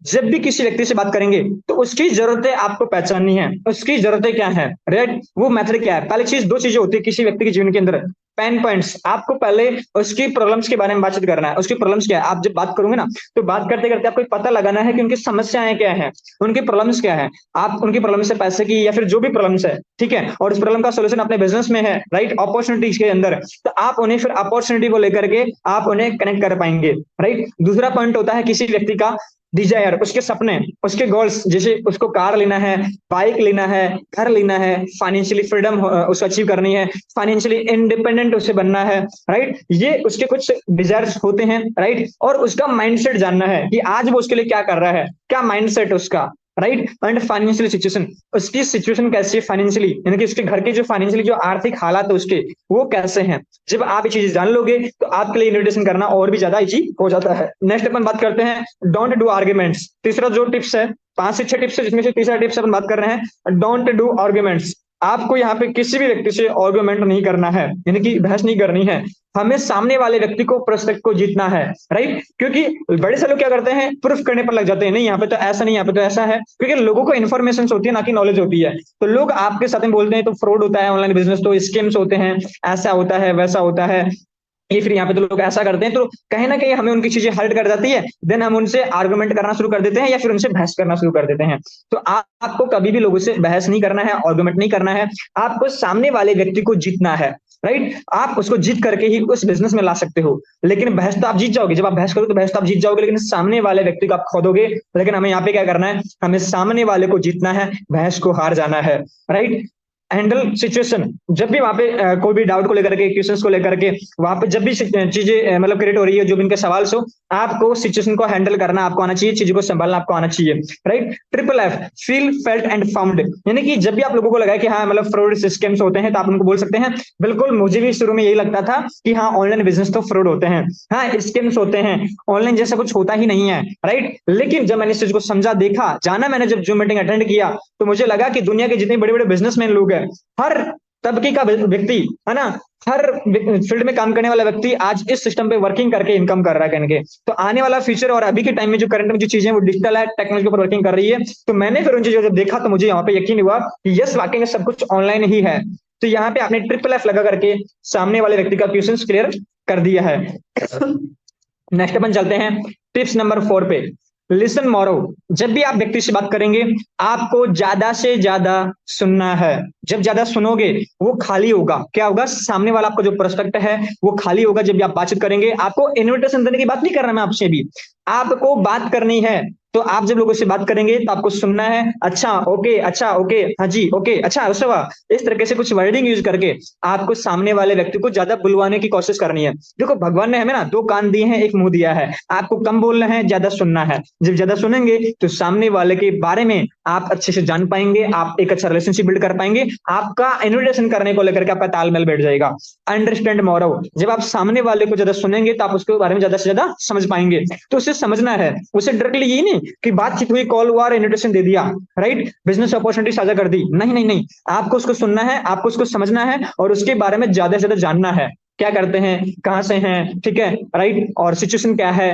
[SPEAKER 1] जब भी किसी व्यक्ति से बात करेंगे तो उसकी जरूरतें आपको पहचाननी है, उसकी जरूरतें क्या है, राइट। वो मेथड क्या है, पहली चीज, दो चीजें होती है किसी व्यक्ति के जीवन के अंदर, पेन पॉइंट्स, आपको पहले उसकी प्रॉब्लम्स के बारे में बातचीत करना है, उसकी प्रॉब्लम्स क्या है। आप जब बात करोगे ना तो बात करते करते आपको पता लगाना है कि उनकी समस्याएं क्या है, उनकी प्रॉब्लम्स क्या है। आप उनकी प्रॉब्लम से पैसे की या फिर जो भी प्रॉब्लम्स है, ठीक है, और उस प्रॉब्लम का सोल्यूशन अपने बिजनेस में है, राइट, अपॉर्चुनिटीज के अंदर, तो आप उन्हें फिर अपॉर्चुनिटी को लेकर के आप उन्हें कनेक्ट कर पाएंगे, राइट। दूसरा पॉइंट होता है किसी व्यक्ति का डिजायर, उसके सपने, उसके गोल्स, जैसे उसको कार लेना है, बाइक लेना है, घर लेना है, फाइनेंशियली फ्रीडम उसको अचीव करनी है, फाइनेंशियली इंडिपेंडेंट उसे बनना है, राइट। ये उसके कुछ डिजायर्स होते हैं, राइट। और उसका माइंडसेट जानना है कि आज वो उसके लिए क्या कर रहा है, क्या माइंडसेट उसका, राइट। एंड फाइनेंशियल सिचुएशन, उसकी सिचुएशन कैसी है फाइनेंशियली, यानी कि उसके घर के जो फाइनेंशियली जो आर्थिक हालात है उसके वो कैसे हैं। जब आप ये चीजें जान लोगे तो आपके लिए इन्विटेशन करना और भी ज्यादा इजी हो जाता है। नेक्स्ट अपन बात करते हैं डोंट डू आर्ग्यूमेंट्स। तीसरा जो टिप्स है, 5 से 6 टिप्स है जिसमें से तीसरा टिप्स अपन बात कर रहे हैं डोंट डू आर्ग्यूमेंट्स। आपको यहाँ पे किसी भी व्यक्ति से आर्ग्यूमेंट नहीं करना है, यानी कि बहस नहीं करनी है। हमें सामने वाले व्यक्ति को, प्रोस्पेक्ट को जीतना है, राइट। क्योंकि बड़े से लोग क्या करते हैं, प्रूफ करने पर लग जाते हैं, नहीं यहाँ पे तो ऐसा नहीं, यहाँ पे तो ऐसा है, क्योंकि लोगों को इन्फॉर्मेशन होती है ना कि नॉलेज होती है। तो लोग आपके साथ में बोलते हैं तो फ्रॉड होता है, ऑनलाइन बिजनेस तो स्कैम्स होते हैं, ऐसा होता है वैसा होता है, ये फिर यहाँ पे तो लोग ऐसा करते हैं, तो कहीं ना कहीं हमें उनकी चीजें हर्ट कर जाती है, देन हम उनसे आर्गुमेंट करना शुरू कर देते हैं या फिर उनसे बहस करना शुरू कर देते हैं। तो आपको कभी भी लोगों से बहस नहीं करना है, आर्गुमेंट नहीं करना है। आपको सामने वाले व्यक्ति को जीतना है, राइट। आप उसको जीत करके ही उस बिजनेस में ला सकते हो। लेकिन बहस तो आप जीत जाओगे, जब आप बहस करोगे तो बहस तो आप जीत जाओगे, लेकिन सामने वाले व्यक्ति को आप खो दोगे। लेकिन हमें यहाँ पे क्या करना है, हमें सामने वाले को जीतना है, बहस को हार जाना है, राइट। हैंडल सिचुएशन, जब भी वहां पे कोई भी डाउट को लेकर के, क्वेश्चंस को लेकर के, वहां पे जब भी चीजें मतलब क्रिएट हो रही है, जो भी इनके सवाल हो, आपको सिचुएशन को हैंडल करना आपको आना चाहिए, चीजों को संभालना आपको आना चाहिए, right. Triple F, feel, felt and found, यानी कि जब भी आप लोगों को लगा कि हाँ मतलब फ्रॉड स्कैम्स होते हैं, तो आप उनको बोल सकते हैं बिल्कुल मुझे भी शुरू में यही लगता था कि हाँ ऑनलाइन बिजनेस तो फ्रॉड होते हैं, हाँ स्कैम्स होते हैं, ऑनलाइन जैसा कुछ होता ही नहीं है, राइट। लेकिन जब मैंने इस चीज को समझा, देखा, जाना, मैंने जब जूम मीटिंग अटेंड किया, तो मुझे लगा कि दुनिया के जितने बड़े बड़े बिजनेसमैन लोग हैं, हर तबके का व्यक्ति, है ना, हर फील्ड में काम करने वाला व्यक्ति आज इस सिस्टम पे वर्किंग करके इनकम कर रहा है कहेंगे। तो आने वाला फ्यूचर और अभी के टाइम में जो करंट में जो चीजें वो डिजिटल है, टेक्नोलॉजी के ऊपर वर्किंग कर रही है। तो मैंने फिर उन चीजों को जब देखा तो मुझे यहाँ पे यकीन हुआ कि यस वाकई में सब कुछ ऑनलाइन ही है। तो यहाँ पे आपने ट्रिपल एफ लगा करके सामने वाले व्यक्ति का क्वेश्चन क्लियर कर दिया है। नेक्स्ट अपन चलते हैं टिप्स नंबर 4 पे। लिसन मोरो, जब भी आप व्यक्ति से बात करेंगे, आपको ज्यादा से ज्यादा सुनना है। जब ज्यादा सुनोगे वो खाली होगा, क्या होगा, सामने वाला आपका जो प्रोस्पेक्ट है वो खाली होगा। जब भी आप बातचीत करेंगे, आपको इन्विटेशन देने की बात नहीं कर रहा मैं आपसे भी, आपको बात करनी है। तो आप जब लोगों से बात करेंगे तो आपको सुनना है, अच्छा ओके, अच्छा ओके, हाँ जी ओके, अच्छा उसवा, इस तरीके से कुछ वर्डिंग यूज करके आपको सामने वाले व्यक्ति को ज्यादा बुलवाने की कोशिश करनी है। देखो भगवान ने हमें ना 2 कान दिए हैं, 1 मुंह दिया है, आपको कम बोलना है, ज्यादा सुनना है। जब ज्यादा सुनेंगे तो सामने वाले के बारे में आप अच्छे से जान पाएंगे, आप एक अच्छा रिलेशनशिप बिल्ड कर पाएंगे, आपका इन्विटेशन करने को लेकर के आपका तालमेल बैठ जाएगा। अंडरस्टैंड मोरो, जब आप सामने वाले को ज्यादा सुनेंगे तो आप उसके बारे में ज्यादा से ज्यादा समझ पाएंगे। तो उसे समझना है, उसे डायरेक्टली यही नहीं कि बातचीत हुई, कॉल हुआ, इन्विटेशन दे दिया, राइट, बिजनेस अपॉर्चुनिटी साझा कर दी, नहीं नहीं नहीं, आपको उसको सुनना है, आपको उसको समझना है और उसके बारे में ज्यादा से ज्यादा जानना है। क्या करते हैं, कहां से हैं, ठीक है, राइट, और सिचुएशन क्या है,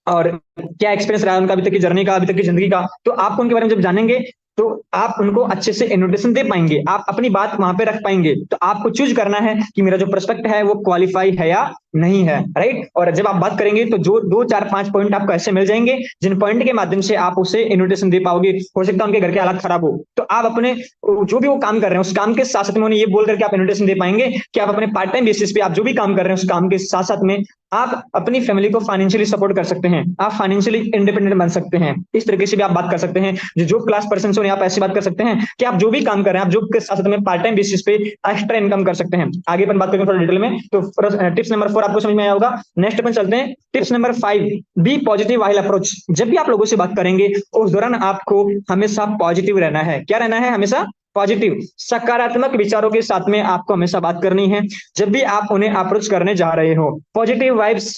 [SPEAKER 1] और क्या एक्सपीरियंस रहा है उनका अभी तक की जर्नी का, अभी तक की जिंदगी का। तो आपको उनके बारे में जब जानेंगे तो आप उनको अच्छे से इन्विटेशन दे पाएंगे, आप अपनी बात वहां पे रख पाएंगे। तो आपको चूज करना है कि मेरा जो प्रोस्पेक्ट है वो क्वालिफाई है या नहीं है, राइट। और जब आप बात करेंगे तो जो 2 4 5 पॉइंट आपको ऐसे मिल जाएंगे जिन पॉइंट के माध्यम से आप उसे इन्विटेशन दे पाओगे। हो सकता है उनके घर के हालात खराब हो, तो आप अपने जो भी वो काम कर रहे हैं उस काम के साथ साथ में उन्हें ये बोल करके आप इन्विटेशन दे पाएंगे कि आप अपने पार्ट टाइम बेसिस पे आप जो भी काम कर रहे हैं उस काम के साथ साथ में आप अपनी फैमिली को फाइनेंशियली सपोर्ट कर सकते हैं, आप फाइनेंशियली इंडिपेंडेंट बन सकते हैं। इस तरीके से भी आप बात कर सकते हैं। जो जॉब क्लास पर्सन से आप ऐसी बात कर सकते हैं कि आप जो भी काम कर रहे हैं आप जॉब के साथ साथ में पार्ट टाइम बेसिस पे एक्स्ट्रा इनकम कर सकते हैं। आगे अपन बात करेंगे थोड़ा डिटेल में। तो टिप्स नंबर 4 आपको समझ में आया होगा। नेक्स्ट अपन चलते हैं tips number 5, be positive while approach. जब भी आप लोगों से बात करेंगे उस दौरान आपको हमेशा पॉजिटिव रहना है। क्या रहना है, हमेशा पॉजिटिव, सकारात्मक विचारों के साथ में आपको हमेशा बात करनी है जब भी आप उन्हें अप्रोच करने जा रहे हो। पॉजिटिव वाइब्स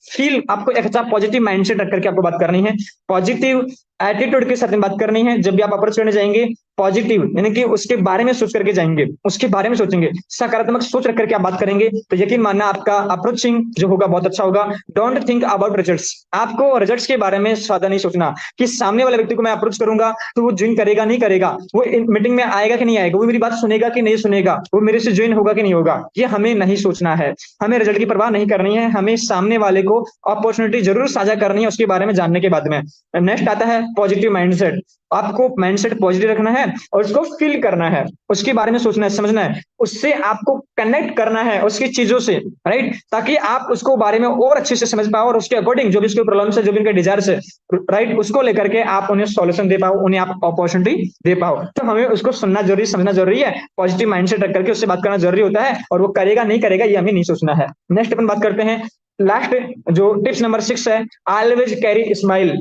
[SPEAKER 1] फील, आपको एक अच्छा पॉजिटिव माइंडसेट रख करके आपको बात करनी है, पॉजिटिव एटीट्यूड के साथ में बात करनी है। जब भी आप अप्रोच करने जाएंगे पॉजिटिव, यानी कि उसके बारे में सोच करके जाएंगे, उसके बारे में सोचेंगे, सकारात्मक सोच रख करके आप बात करेंगे तो यकीन मानना आपका अप्रोचिंग जो होगा बहुत अच्छा होगा। डोंट थिंक अबाउट रिजल्ट्स, आपको रिजल्ट्स के बारे में ज्यादा नहीं सोचना कि सामने वाले व्यक्ति को मैं अप्रोच करूंगा तो वो ज्वाइन करेगा नहीं करेगा, वो मीटिंग में आएगा कि नहीं आएगा, वो मेरी बात सुनेगा कि नहीं सुनेगा, वो मेरे से ज्वाइन होगा कि नहीं होगा, ये हमें नहीं सोचना है। हमें रिजल्ट की परवाह नहीं करनी है, हमें सामने वाले को अपॉर्चुनिटी जरूर साझा करनी है उसके बारे में जानने के बाद में। नेक्स्ट आता है पॉजिटिव माइंडसेट। आपको माइंडसेट पॉजिटिव रखना है और उसको फील करना है, उसके बारे में सोचना है, समझना है, उससे आपको कनेक्ट करना है उसकी चीजों से, राइट, ताकि आप उसको बारे में और अच्छे से समझ पाओ और उसके अकॉर्डिंग जो भी उसके प्रॉब्लम्स है, जो भी उनके डिजायर्स है, राइट, उसको लेकर के आप उन्हें सॉल्यूशन दे पाओ, उन्हें आप अपॉर्चुनिटी दे पाओ। तो हमें उसको सुनना जरूरी, समझना जरूरी है, पॉजिटिव माइंडसेट रख करके उससे बात करना जरूरी होता है और वो करेगा नहीं करेगा ये हमें नहीं सोचना है। नेक्स्ट अपन बात करते हैं लास्ट जो टिप्स नंबर 6 है, ऑलवेज कैरी स्माइल।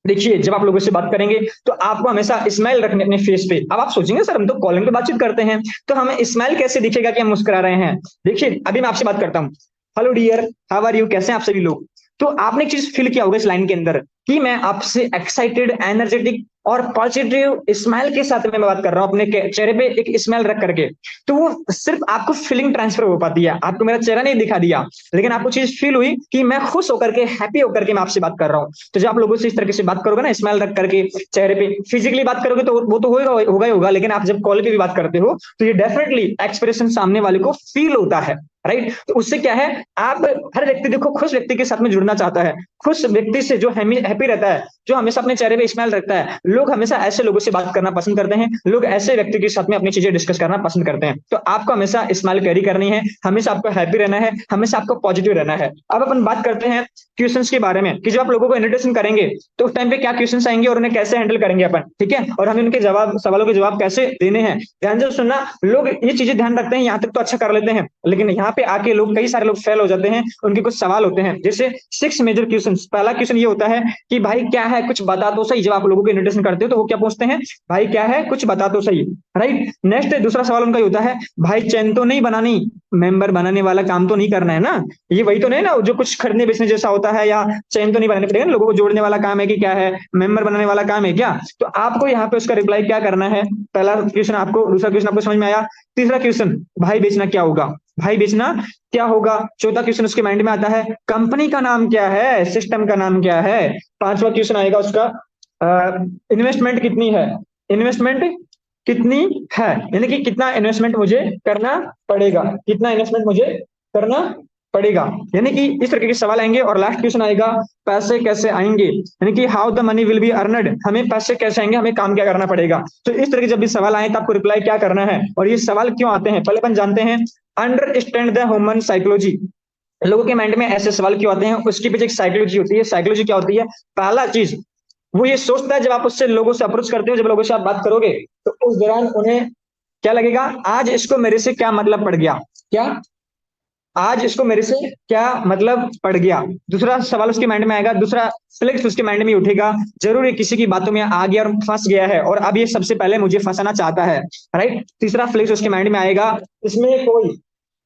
[SPEAKER 1] देखिए जब आप लोगों से बात करेंगे तो आपको हमेशा स्माइल रखने अपने फेस पे। अब आप सोचेंगे सर हम तो कॉलिंग पे बातचीत करते हैं तो हमें स्माइल कैसे दिखेगा कि हम मुस्कुरा रहे हैं। देखिए अभी मैं आपसे बात करता हूँ, hello dear, how are you, कैसे हैं आप सभी लोग। तो आपने एक चीज फील किया होगा इस लाइन के अंदर कि मैं आपसे एक्साइटेड, एनर्जेटिक और पॉजिटिव स्माइल के साथ में मैं बात कर रहा हूं, अपने चेहरे पे एक स्माइल रख करके। तो वो सिर्फ आपको फीलिंग ट्रांसफर हो पाती है, आपको मेरा चेहरा नहीं दिखा दिया लेकिन आपको चीज फील हुई कि मैं खुश होकर के, हैप्पी होकर के मैं आपसे बात कर रहा हूं। तो जब आप लोगों से इस तरीके से बात करोगे ना, स्माइल रख करके चेहरे पे, फिजिकली बात करोगे तो वो तो होगा ही होगा, लेकिन आप जब कॉल पे भी बात करते हो तो ये डेफिनेटली एक्सप्रेशन सामने वाले को फील होता है। राइट। तो उससे क्या है, आप हर व्यक्ति देखो खुश व्यक्ति के साथ में जुड़ना चाहता है, खुश व्यक्ति से जो हैप्पी रहता है, जो हमेशा अपने चेहरे पे स्माइल रखता है, लोग हमेशा ऐसे लोगों से बात करना पसंद करते हैं, लोग ऐसे व्यक्ति के साथ में अपनी चीजें डिस्कस करना पसंद करते हैं। तो आपको हमेशा स्माइल कैरी करनी है, हमेशा आपको हैप्पी रहना है, हमेशा आपको पॉजिटिव रहना है। अब अपन बात करते हैं क्वेश्चंस के बारे में कि जब आप लोगों को इन्विटेशन करेंगे तो उस टाइम पे क्या क्वेश्चंस आएंगे और उन्हें कैसे हैंडल करेंगे अपन, ठीक है, और हमें उनके जवाब, सवालों के जवाब कैसे देने हैं। ध्यान से सुनना, लोग ये चीजें ध्यान रखते हैं, यहाँ तक तो अच्छा कर लेते हैं, लेकिन यहाँ पे आके लोग, कई सारे लोग फेल हो जाते हैं। उनके कुछ सवाल होते हैं, जैसे 6 मेजर क्वेश्चन। पहला क्वेश्चन ये होता है कि भाई क्या है, कुछ बता तो सही। जब आप लोगों को इन्विटेशन करते हो तो वो क्या पूछते हैं, भाई क्या है, कुछ बता तो सही, राइट। नेक्स्ट दूसरा सवाल उनका ये होता है, भाई चैन तो नहीं बनानी, मेंबर बनाने वाला काम तो नहीं करना है ना, ये वही तो नहीं ना जो कुछ खरीदने बेचने जैसा होता है, या चैन तो नहीं बनाने पड़ेगा ना, लोगों को जोड़ने वाला काम है कि क्या है, मेंबर बनाने वाला काम है क्या। तो आपको यहाँ पे उसका रिप्लाई क्या करना है। पहला क्वेश्चन आपको, दूसरा क्वेश्चन आपको समझ में आया। तीसरा क्वेश्चन, भाई बेचना क्या होगा, भाई बेचना क्या होगा। चौथा क्वेश्चन उसके माइंड में आता है, कंपनी का नाम क्या है, सिस्टम का नाम क्या है। पांचवा क्वेश्चन आएगा उसका, इन्वेस्टमेंट कितनी है, इन्वेस्टमेंट कितनी है, यानी कि कितना इन्वेस्टमेंट मुझे करना पड़ेगा, कितना इन्वेस्टमेंट मुझे करना पड़ेगा, यानी कि इस तरीके के सवाल आएंगे। और लास्ट क्वेश्चन आएगा, पैसे कैसे आएंगे, यानी कि how the money will be earned, हमें पैसे कैसे आएंगे, हमें काम क्या करना पड़ेगा। तो इस तरह के जब भी सवाल आए तो आपको रिप्लाई क्या करना है, और ये सवाल क्यों आते हैं पहले अपन जानते हैं। अंडरस्टैंड द ह्यूमन साइकोलॉजी, लोगों के माइंड में ऐसे सवाल क्यों आते हैं, उसके पीछे एक साइकोलॉजी होती है। साइकोलॉजी क्या होती है, पहला चीज वो ये सोचता है, जब आप उससे लोगों से अप्रोच करते हो, जब लोगों से आप बात करोगे, तो उस दौरान उन्हें क्या लगेगा, आज इसको मेरे से क्या मतलब पड़ गया, क्या आज इसको मेरे से क्या मतलब पड़ गया। दूसरा सवाल उसके माइंड में आएगा, दूसरा फ्लेक्स उसके माइंड में उठेगा, जरूर ये किसी की बातों में आ गया और फंस गया है, और अब ये सबसे पहले मुझे फंसाना चाहता है, राइट। तीसरा फ्लेक्स उसके माइंड में आएगा, इसमें कोई,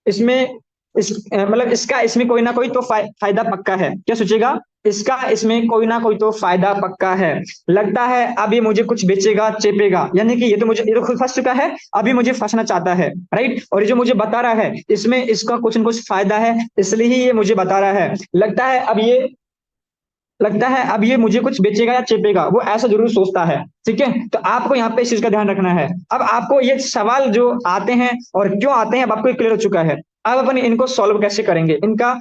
[SPEAKER 1] इसमें मतलब इसका इसमें कोई ना कोई तो फायदा पक्का है। क्या सोचेगा, इसका इसमें कोई ना कोई तो फायदा पक्का है, लगता है अब ये मुझे कुछ बेचेगा चेपेगा, यानी कि ये तो खुद फंस चुका है, अभी मुझे फंसना चाहता है, राइट। और ये जो मुझे बता रहा है इसमें इसका कुछ न कुछ फायदा है, इसलिए ही ये मुझे बता रहा है, लगता है अब ये मुझे कुछ बेचेगा या चेपेगा, वो ऐसा जरूर सोचता है, ठीक है। तो आपको यहाँ पे इस चीज का ध्यान रखना है। अब आपको ये सवाल जो आते हैं और क्यों आते हैं, अब आपको क्लियर हो चुका है। अब अपन इनको सॉल्व कैसे करेंगे, इनका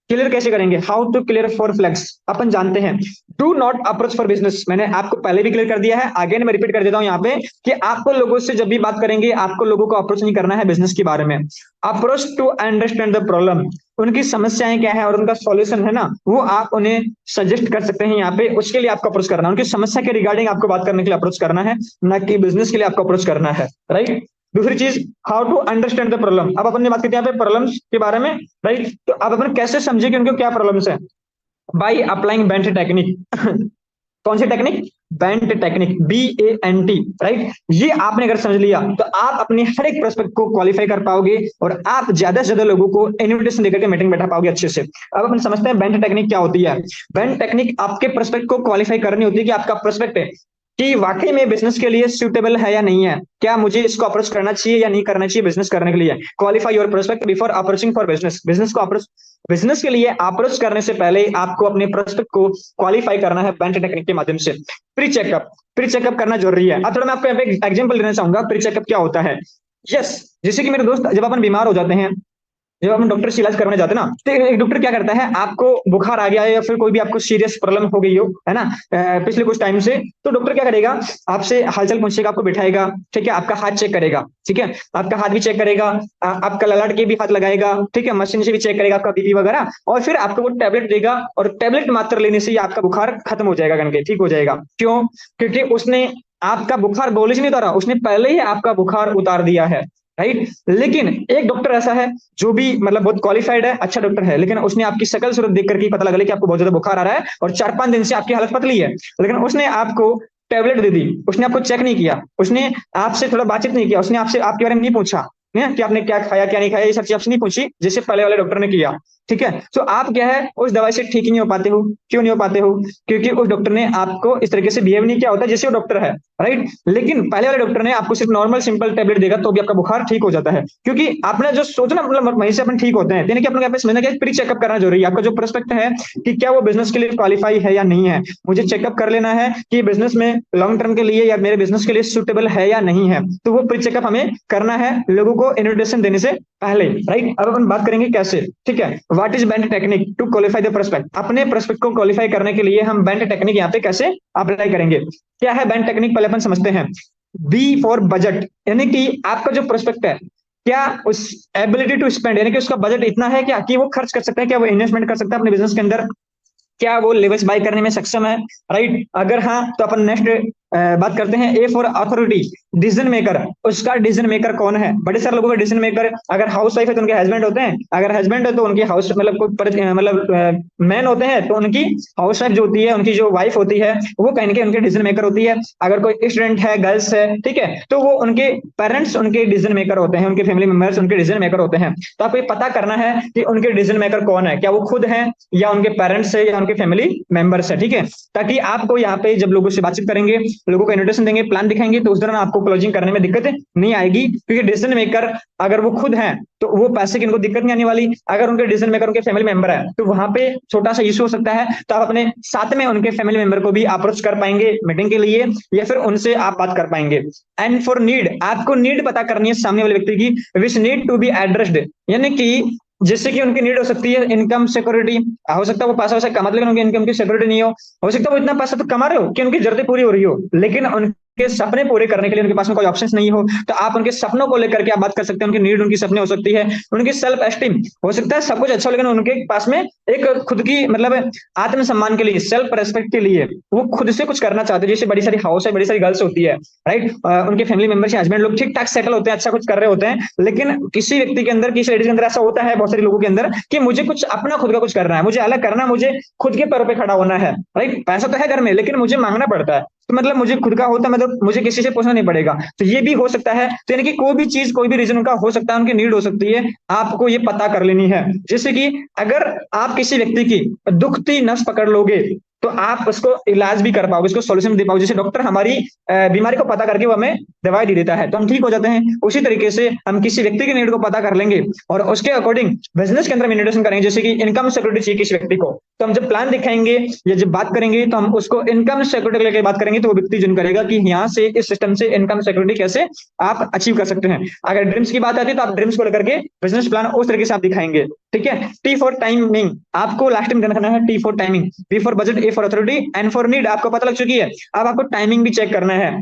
[SPEAKER 1] क्लियर कैसे करेंगे, how to clear for flags. अपन जानते हैं, do not approach for business, मैंने आपको पहले भी क्लियर कर दिया है, आगे मैं रिपीट कर देता हूं यहाँ पे, कि आपको लोगों से जब भी बात करेंगे, आपको लोगों को अप्रोच नहीं करना है बिजनेस के बारे में। Approach to understand the problem, उनकी समस्याएं क्या है और उनका सॉल्यूशन है ना, वो आप उन्हें सजेस्ट कर सकते हैं यहाँ पे, उसके लिए आपको अप्रोच करना है, उनकी समस्या के रिगार्डिंग आपको बात करने के लिए अप्रोच करना है, ना कि बिजनेस के लिए आपको अप्रोच करना है, राइट। दूसरी चीज, how to understand the problem, अब अपन ने बात की थी यहाँ पे प्रॉब्लम्स के बारे में, राइट। तो अब अपन कैसे समझे कि उनको क्या प्रॉब्लम्स है, बाई अप्लाइंग बेंट टेक्निक। कौन सी technique, BANT technique, BANT, right. ये आपने अगर समझ लिया तो आप अपने हर एक प्रोस्पेक्ट को क्वालिफाई कर पाओगे, और आप ज्यादा से ज्यादा लोगों को इन्विटेशन देकर के मीटिंग बैठा पाओगे अच्छे से। अब अपन समझते हैं बेंट टेक्निक क्या होती है। बेंट टेक्निक आपके प्रोस्पेक्ट को क्वालिफाई करनी होती है, कि आपका प्रोस्पेक्ट है कि वाकई में बिजनेस के लिए सूटेबल है या नहीं है, क्या मुझे इसको अप्रोच करना चाहिए या नहीं करना चाहिए बिजनेस करने के लिए। Qualify your prospect before approaching for business, business के लिए अप्रोच करने से पहले आपको अपने प्रोस्पेक्ट को क्वालिफाई करना है बेंट टेक्निक के माध्यम से। प्री चेकअप करना जरूरी है। अब थोड़ा मैं आपको यहाँ पे एग्जांपल देना चाहूंगा, प्री चेकअप क्या होता है। यस, जैसे कि मेरे दोस्त, जब अपन बीमार हो जाते हैं, जब हम डॉक्टर से इलाज करवाने जाते हैं ना, तो एक डॉक्टर क्या करता है, आपको बुखार आ गया है या फिर कोई भी आपको सीरियस प्रॉब्लम हो गई हो, है ना, पिछले कुछ टाइम से, तो डॉक्टर क्या करेगा, आपसे हालचाल पूछेगा, आपको बिठाएगा, ठीक है, आपका हाथ चेक करेगा, ठीक है, आपका हाथ भी चेक करेगा, आपका ललाट के भी हाथ लगाएगा, ठीक है, मशीन से भी चेक करेगा आपका बीपी वगैरह, और फिर आपको वो टैबलेट देगा, और टैबलेट मात्र लेने से ही आपका बुखार खत्म हो जाएगा, गन के ठीक हो जाएगा। क्यों, क्योंकि उसने आपका बुखार गोली से नहीं उतारा, उसने पहले ही आपका बुखार उतार दिया है, राइट। लेकिन एक डॉक्टर ऐसा है जो भी मतलब बहुत क्वालिफाइड है, अच्छा डॉक्टर है, लेकिन उसने आपकी शकल सूरत देख करके पता लगा कि आपको बहुत ज्यादा बुखार आ रहा है और 4-5 दिन से आपकी हालत पतली है, लेकिन उसने आपको टैबलेट दे दी, उसने आपको चेक नहीं किया, उसने आपसे थोड़ा बातचीत नहीं किया, उसने आपसे आपके बारे में नहीं पूछा कि आपने क्या खाया क्या नहीं खाया, ये सब चीज आपसे नहीं पूछी जैसे पहले वाले डॉक्टर ने किया, ठीक है। तो आप क्या है उस दवाई से ठीक नहीं हो पाते हो। क्यों नहीं हो पाते हो? क्योंकि उस डॉक्टर ने आपको इस तरीके से बिहेव नहीं किया होता जैसे वो डॉक्टर है, राइट। लेकिन पहले वाले डॉक्टर ने आपको सिर्फ नॉर्मल सिंपल टेबलेट देगा तो भी आपका बुखार ठीक हो जाता है, क्योंकि आपने जो सोचना मतलब वहीं से अपन ठीक होते हैं। यानी कि अपने यहाँ पे समझना क्या प्री चेकअप करना जरूरी है। आपका जो प्रोस्पेक्ट है कि क्या वो बिजनेस के लिए क्वालिफाई है या नहीं है, मुझे चेकअप कर लेना है कि बिजनेस में लॉन्ग टर्म के लिए या मेरे बिजनेस के लिए सुटेबल है या नहीं है। तो वो प्री चेकअप हमें करना है लोगों को इन्विटेशन देने से पहले, राइट। अब अपन बात करेंगे कैसे, ठीक है। What is BANT technique to qualify the prospect. अपने प्रोस्पेक्ट को क्वालिफाई करने के लिए हम बेंट टेक्निक यहाँ पे कैसे अप्लाई करेंगे। क्या है बेंट टेक्निक, पहले अपन समझते हैं। बी फॉर बजट, यानी कि आपका जो प्रोस्पेक्ट है क्या उस एबिलिटी टू स्पेंड, यानी कि उसका बजट इतना है क्या कि वो खर्च कर सकता है, क्या वो इन्वेस्टमेंट कर सकता है अपने बिजनेस के अंदर, क्या वो लेवल्स बाय करने में सक्षम है, राइट। अगर हाँ तो अपन नेक्स्ट बात करते हैं ए फॉर अथॉरिटी, डिसीजन मेकर। उसका डिसीजन मेकर कौन है। बड़े सारे लोगों का डिसीजन मेकर अगर हाउस वाइफ है तो उनके हस्बैंड होते हैं, अगर हस्बैंड है तो उनकी हाउस मतलब कोई मतलब मैन होते हैं तो उनकी हाउस वाइफ जो होती है, उनकी जो वाइफ होती है वो कहीं ना कहीं उनके डिसीजन मेकर होती है। अगर कोई स्टूडेंट है, गर्ल्स है, ठीक है, तो वो उनके पेरेंट्स उनके डिसीजन मेकर होते हैं, उनके फैमिली मेंबर्स उनके डिसीजन मेकर होते हैं। तो आपको ये पता करना है कि उनके डिसीजन मेकर कौन है, क्या वो खुद है या उनके पेरेंट्स है या उनके फैमिली मेंबर्स है, ठीक है। ताकि आपको यहाँ पे जब लोगों से बातचीत करेंगे, लोगों को इन्विटेशन देंगे, प्लान दिखाएंगे, तो उस दौरान आपको क्लोजिंग करने में दिक्कत नहीं आएगी, क्योंकि डिसीजन मेकर अगर वो खुद है तो वो पैसे की इनको दिक्कत नहीं आने वाली। अगर उनके डिसीजन मेकर उनके फैमिली मेंबर है तो वहां पे छोटा सा इशू हो सकता है, तो आप अपने साथ में उनके फैमिली मेंबर को भी अप्रोच कर पाएंगे मीटिंग के लिए, या फिर उनसे आप बात कर पाएंगे। एंड फॉर नीड, आपको नीड पता करनी है सामने वाले व्यक्ति की, which need to be addressed, यानी कि जिससे कि उनकी नीड हो सकती है इनकम सिक्योरिटी। हो सकता है वो पैसा वैसा कमा, लेकिन उनकी इनकम की सिक्योरिटी नहीं हो सकता है वो इतना पैसा तो कमा रहे हो कि उनकी जरूरतें पूरी हो रही हो, लेकिन उनके सपने पूरे करने के लिए उनके पास में कोई ऑप्शंस नहीं हो। तो आप उनके सपनों को लेकर के आप बात कर सकते हैं। उनकी नीड उनकी सपने हो सकती है, उनकी सेल्फ एस्टीम हो सकता है सब कुछ अच्छा हो, लेकिन उनके पास में एक खुद की मतलब आत्मसम्मान के लिए, सेल्फ रेस्पेक्ट के लिए वो खुद से कुछ करना चाहते हैं। जैसे बड़ी सारी हाउस है, बड़ी सारी गर्ल्स होती है, राइट। उनके फैमिली मेंबर्स या हस्बैंड लोग ठीक ठाक सेटल होते हैं, अच्छा कुछ कर रहे होते हैं, लेकिन किसी व्यक्ति के अंदर, किसी लेडीज के अंदर ऐसा होता है, बहुत सारे लोगों के अंदर, कि मुझे कुछ अपना खुद का कुछ करना है, मुझे अलग करना है, मुझे खुद के पैरों पे खड़ा होना है, राइट। पैसा तो है घर में लेकिन मुझे मांगना पड़ता है, तो मतलब मुझे खुद का होता है, मतलब मुझे किसी से पूछना नहीं पड़ेगा। तो ये भी हो सकता है। तो यानी कि कोई भी चीज, कोई भी रीजन उनका हो सकता है, उनकी नीड हो सकती है, आपको ये पता कर लेनी है। जैसे कि अगर आप किसी व्यक्ति की दुखती नस पकड़ लोगे तो आप उसको इलाज भी कर पाओगे, उसको सॉल्यूशन दे पाओगे। जैसे डॉक्टर हमारी बीमारी को पता करके वो हमें दवाई दे देता है तो हम ठीक हो जाते हैं, उसी तरीके से हम किसी व्यक्ति की नीड को पता कर लेंगे और उसके अकॉर्डिंग बिजनेस के अंदर मेडिटेशन करेंगे। जैसे कि इनकम सिक्योरिटी चाहिए किसी व्यक्ति को, तो हम जब प्लान दिखाएंगे या जब बात करेंगे तो हम उसको इनकम सिक्योरिटी लेकर बात करेंगे, तो वो व्यक्ति जिन करेगा कि यहाँ से इस सिस्टम से इनकम सिक्योरिटी कैसे आप अचीव कर सकते हैं। अगर ड्रीम्स की बात आती है तो आप ड्रीम्स को लेकर के बिजनेस प्लान उस तरीके से आप दिखाएंगे, ठीक है। टी फॉर टाइमिंग, आपको लास्ट टाइम रखना है T for timing, B for budget, A for authority, and for need आपको पता लग चुकी है। अब आपको टाइमिंग भी चेक करना है।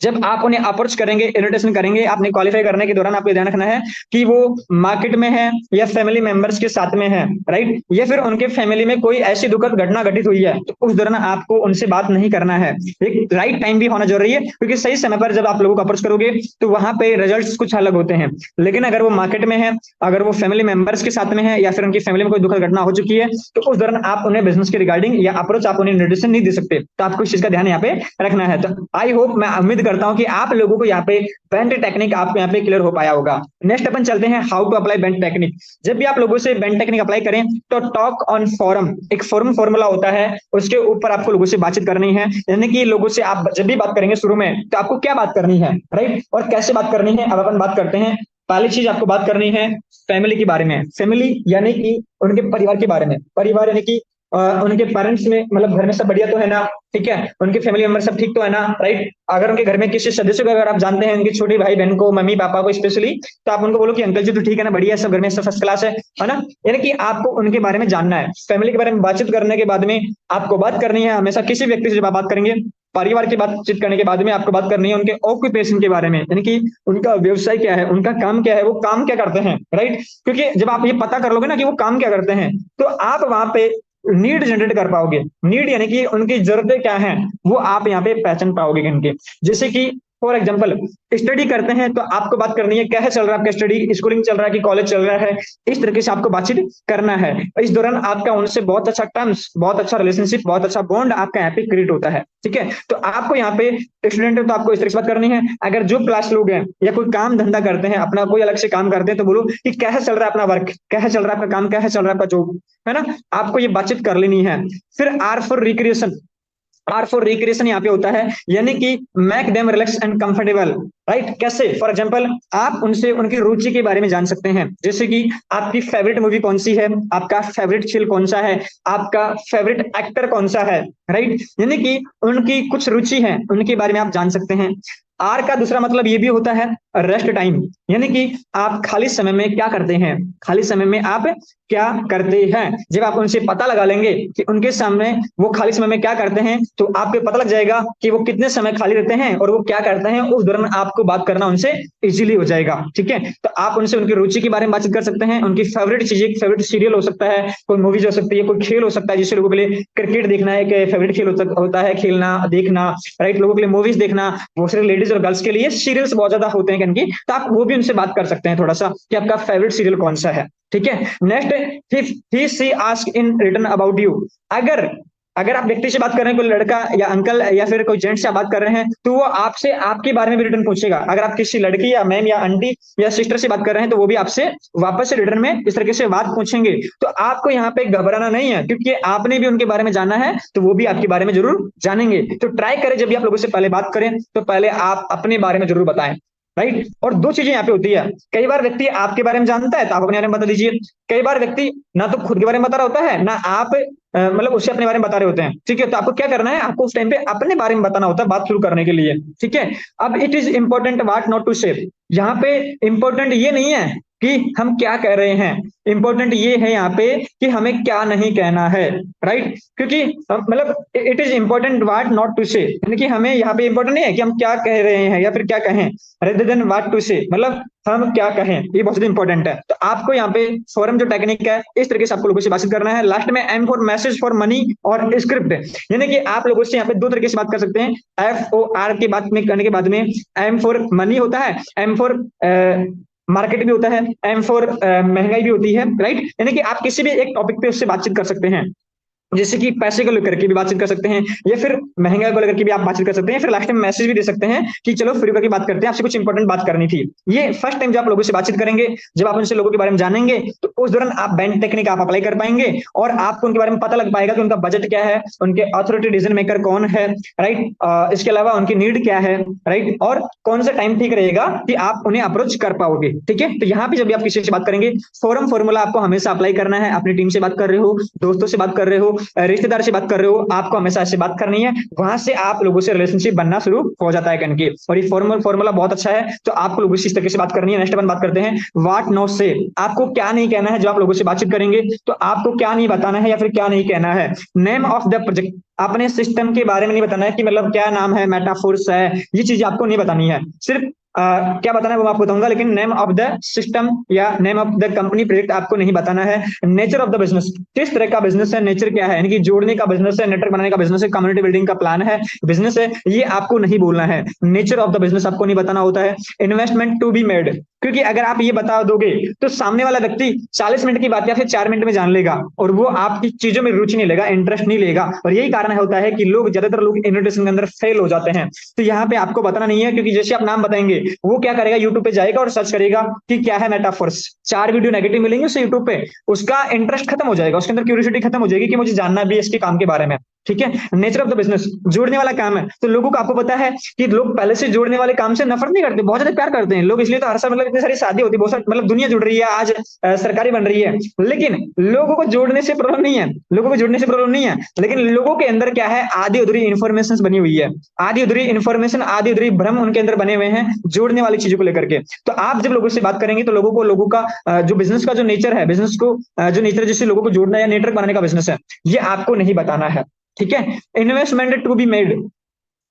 [SPEAKER 1] जब आप उन्हें अप्रोच करेंगे, इन्विटेशन करेंगे, आपने क्वालिफाई करने के दौरान आपको ध्यान रखना है कि वो मार्केट में है या फैमिली मेंबर्स के साथ में है, राइट, या फिर उनके फैमिली में कोई ऐसी दुखद घटना घटित हुई है तो उस दौरान आपको उनसे बात नहीं करना है। एक राइट टाइम भी होना जरूरी है, क्योंकि सही समय पर जब आप लोगों को अप्रोच करोगे तो वहां पे रिजल्ट्स कुछ अलग होते हैं। लेकिन अगर वो मार्केट में है, अगर वो फैमिली मेंबर्स के साथ में है या फिर उनकी फैमिली में कोई दुखद घटना हो चुकी है, तो उस दौरान आप उन्हें बिजनेस के रिगार्डिंग या अप्रोच आप उन्हें निर्देशन नहीं दे सकते। तो आपको इस चीज का ध्यान यहाँ पे रखना है। तो आई होप, मैं उम्मीद करता हूँ कि आप लोगों को यहाँ पे बेंट टेक्निक आपको यहाँ पे क्लियर हो पाया होगा। नेक्स्ट अपन चलते हैं how to apply BANT technique. जब भी आप लोगों से बेंट टेक्निक अप्लाई करें तो टॉक ऑन फोरम, एक फोरम फॉर्मूला होता है, उसके ऊपर आपको लोगों से बातचीत करनी है। यानी कि लोगों से आप जब भी बात करेंगे शुरू में तो आपको क्या बात करनी है, राइट, और कैसे बात करनी है। अब अपन बात करते हैं। पहली चीज आपको बात करनी है फैमिली के बारे में। फैमिली यानी कि उनके परिवार के बारे में। परिवार यानी कि उनके पेरेंट्स में मतलब घर में सब बढ़िया तो है ना, ठीक है, उनके फैमिली मेंबर सब ठीक तो है ना, राइट। अगर उनके घर में किसी सदस्य को अगर आप जानते हैं, उनके छोटे भाई बहन को, मम्मी पापा को स्पेशली, तो आप उनको बोलो कि अंकल जी तो ठीक है ना, बढ़िया है सब, घर में सब फर्स्ट क्लास है ना। यानी कि आपको उनके बारे में जानना है। फैमिली के बारे में बातचीत करने के बाद में आपको बात करनी है हमेशा किसी व्यक्ति से जब आप बात करेंगे, परिवार की बातचीत करने के बाद में आपको बात करनी है उनके ऑक्यूपेशन के बारे में, यानी कि उनका व्यवसाय क्या है, उनका काम क्या है, वो काम क्या करते हैं, राइट। क्योंकि जब आप ये पता कर लोगे ना कि वो काम क्या करते हैं तो आप वहां पे नीड जनरेट कर पाओगे। नीड यानी कि उनकी जरूरतें क्या हैं वो आप यहाँ पे पहचान पाओगे इनके। जैसे कि फॉर एग्जाम्पल स्टडी करते हैं तो आपको बात करनी है कैसे चल रहा है आपका स्टडी, स्कूलिंग चल रहा है कि कॉलेज चल रहा है, इस तरीके से आपको बातचीत करना है। इस दौरान आपका उनसे बहुत अच्छा टर्म्स, बहुत अच्छा रिलेशनशिप, बहुत अच्छा बॉन्ड आपका यहाँ पे क्रिएट होता है। ठीक है, तो आपको यहाँ पे स्टूडेंट है तो आपको इस तरह से बात करनी है। अगर जो क्लास लोग हैं या कोई काम धंधा करते हैं, अपना कोई अलग से काम करते हैं, तो बोलो कि कैसे चल रहा है अपना वर्क, कैसे चल रहा है आपका काम, कैसे चल रहा है आपका जॉब, है ना। आपको ये बातचीत कर लेनी है। फिर R for recreation, R for recreation यहाँ पे होता है, यानी कि make them relax and comfortable, right. कैसे? फॉर एग्जांपल आप उनसे उनकी रुचि के बारे में जान सकते हैं, जैसे कि आपकी फेवरेट मूवी कौन सी है, आपका फेवरेट खेल कौन सा है, आपका फेवरेट एक्टर कौन सा है, राइट। यानी कि उनकी कुछ रुचि है, उनके बारे में आप जान सकते हैं। आर का दूसरा मतलब ये भी होता है रेस्ट टाइम, यानी कि आप खाली समय में क्या करते हैं, खाली समय में आप क्या करते हैं। जब आप उनसे पता लगा लेंगे कि उनके सामने वो खाली समय में क्या करते हैं, तो आपको पता लग जाएगा कि वो कितने समय खाली रहते हैं और वो क्या करते हैं। उस दौरान आपको बात करना उनसे इजीली हो जाएगा। ठीक है, तो आप उनसे उनकी रुचि के बारे में बातचीत कर सकते हैं, उनकी फेवरेट चीजें, फेवरेट सीरियल हो सकता है, कोई मूवीज हो सकती है, कोई खेल हो सकता है। जैसे लोगों के लिए क्रिकेट देखना एक फेवरेट खेल होता है, खेलना देखना, राइट। लोगों के लिए मूवीज देखना, वो सिर्फ लेडीज और गर्ल्स के लिए सीरियल्स बहुत ज्यादा होते हैं कहीं, तो आप वो भी उनसे बात कर सकते हैं थोड़ा सा कि आपका फेवरेट सीरियल कौन सा है। ठीक है, next, if he she ask in return about you, अगर अगर आप व्यक्ति से बात कर रहे हैं, कोई लड़का या अंकल या फिर कोई जेंट्स से बात कर रहे हैं, तो वो आपसे आपके बारे में भी रिटर्न पूछेगा। अगर आप किसी लड़की या मैम या आंटी या सिस्टर से बात कर रहे हैं, तो वो भी आपसे वापस से रिटर्न में इस तरीके से बात पूछेंगे। तो आपको यहाँ पे घबराना नहीं है, क्योंकि आपने भी उनके बारे में जाना है, तो वो भी आपके बारे में जरूर जानेंगे। तो ट्राई करें जब भी आप लोगों से पहले बात करें, तो पहले आप अपने बारे में जरूर बताएं, राइट। और दो चीजें यहाँ पे होती है, कई बार व्यक्ति आपके बारे में जानता है तो आप अपने बारे में बता दीजिए। कई बार व्यक्ति ना तो खुद के बारे में बता रहा होता है, ना आप मतलब उससे अपने बारे में बता रहे होते हैं। ठीक है, तो आपको क्या करना है, आपको उस टाइम पे अपने बारे में बताना होता है बात शुरू करने के लिए। ठीक है, अब it is important what not to say, यहाँ पे इंपॉर्टेंट ये नहीं है कि हम क्या कह रहे हैं, इंपॉर्टेंट ये है यहाँ पे कि हमें क्या नहीं कहना है, राइट। क्योंकि मतलब it is important what not to say, यानी कि हमें यहाँ पे इंपॉर्टेंट नहीं है कि हम क्या कह रहे हैं या फिर क्या कहें, रेदर देन व्हाट टू से, मतलब हम क्या कहें, ये बहुत इंपॉर्टेंट है। तो आपको यहाँ पे फॉरम जो टेक्निक है, इस तरीके से आपको लोगों से बातचीत करना है। लास्ट में M for message for money और स्क्रिप्ट, यानी कि आप लोगों से यहाँ पे दो तरीके से बात कर सकते हैं। FOR की बात में करने के बाद में एम फॉर मनी होता है, एम फॉर मार्केट भी होता है, एम फॉर महंगाई भी होती है, राइट। यानी कि आप किसी भी एक टॉपिक पे उससे बातचीत कर सकते हैं, जैसे कि पैसे को लेकर के भी बातचीत कर सकते हैं, या फिर महंगाई को लेकर के भी आप बातचीत कर सकते हैं, फिर लास्ट में मैसेज भी दे सकते हैं कि चलो फ्री की बात करते हैं, आपसे कुछ इंपॉर्टेंट बात करनी थी। ये फर्स्ट टाइम जब आप लोगों से बातचीत करेंगे, जब आप उनसे लोगों के बारे में जानेंगे, तो उस दौरान आप बैंड टेक्निक आप अप्लाई कर पाएंगे और आपको उनके बारे में पता लग पाएगा कि उनका बजट क्या है, उनके अथॉरिटी डिसीजन मेकर कौन है, राइट। इसके अलावा उनकी नीड क्या है, राइट, और कौन सा टाइम ठीक रहेगा कि आप उन्हें अप्रोच कर पाओगे। ठीक है, तो यहाँ पे जब भी आप किसी से बात करेंगे, फॉर्म फॉर्मूला आपको हमेशा अप्लाई करना है। अपनी टीम से बात कर रहे हो, दोस्तों से बात कर रहे हो, रिश्तेदार से बात कर रहे हो, आपको हमेशा ऐसे बात करनी है। वहां से आप लोगों से रिलेशनशिप बनना शुरू हो जाता है कहीं। और ये फॉर्मूला बहुत अच्छा है, तो आपको लोगों से इस तरीके से बात करनी है। नेक्स्ट बात करते हैं व्हाट नॉट से, आपको क्या नहीं कहना है। जब आप लोगों से बातचीत करेंगे, तो आपको क्या नहीं बताना है या फिर क्या नहीं कहना है। नेम ऑफ द प्रोजेक्ट, अपने सिस्टम के बारे में नहीं बताना है कि मतलब क्या नाम है, मेटाफोर्स है, ये चीजें आपको नहीं बतानी है। सिर्फ क्या बताना है वो मैं आपको बताऊंगा, लेकिन नेम ऑफ द सिस्टम या name of the company project आपको नहीं बताना है। नेचर ऑफ द बिजनेस, किस तरह का बिजनेस है, नेचर क्या है, यानी कि जोड़ने का बिजनेस है, नेटवर्क बनाने का बिजनेस है, कम्युनिटी बिल्डिंग का प्लान है, बिजनेस है, ये आपको नहीं बोलना है। नेचर ऑफ द बिजनेस आपको नहीं बताना होता है। इन्वेस्टमेंट टू बी मेड, क्योंकि अगर आप ये बता दोगे तो सामने वाला व्यक्ति 40 मिनट की बात या फिर 4 मिनट में जान लेगा और वो आपकी चीजों में रुचि नहीं लेगा, इंटरेस्ट नहीं लेगा। और यही कारण होता है कि लोग, ज्यादातर लोग इन्विटेशन के अंदर फेल हो जाते हैं। तो यहाँ पे आपको बताना नहीं है, क्योंकि जैसे आप नाम बताएंगे, वो क्या करेगा, यूट्यूब पे जाएगा और सर्च करेगा कि क्या है मेटाफोर्स। 4 वीडियो नेगेटिव मिलेंगे उसे यूट्यूब पे, उसका इंटरेस्ट खत्म हो जाएगा, उसके अंदर क्यूरियोसिटी खत्म हो जाएगी कि मुझे जानना भी है इसके काम के बारे में। ठीक है, नेचर ऑफ द बिजनेस, जोड़ने वाला काम है। तो लोगों को आपको पता है कि लोग पहले से जोड़ने वाले काम से नफरत नहीं करते, बहुत ज्यादा प्यार करते हैं लोग। इसलिए तो हर साल मतलब इतनी सारी शादी होती है, बहुत सारी मतलब दुनिया जुड़ रही है, आज सरकारी बन रही है। लेकिन लोगों को जोड़ने से प्रॉब्लम नहीं है, लोगों को जोड़ने से प्रॉब्लम नहीं है, लेकिन लोगों के अंदर क्या है, आधी अधूरी इन्फॉर्मेशन बनी हुई है, आधी अधूरी इन्फॉर्मेशन, आधी अधूरी भ्रम उनके अंदर बने हुए हैं जोड़ने वाली चीजों को लेकर के। तो आप जब लोगों से बात करेंगे, तो लोगों का जो बिजनेस का जो नेचर है, बिजनेस को जो नेचर जिससे लोगों को जोड़ना या नेटवर्क बनाने का बिजनेस है, ये आपको नहीं बताना है। ठीक है, investment to be made,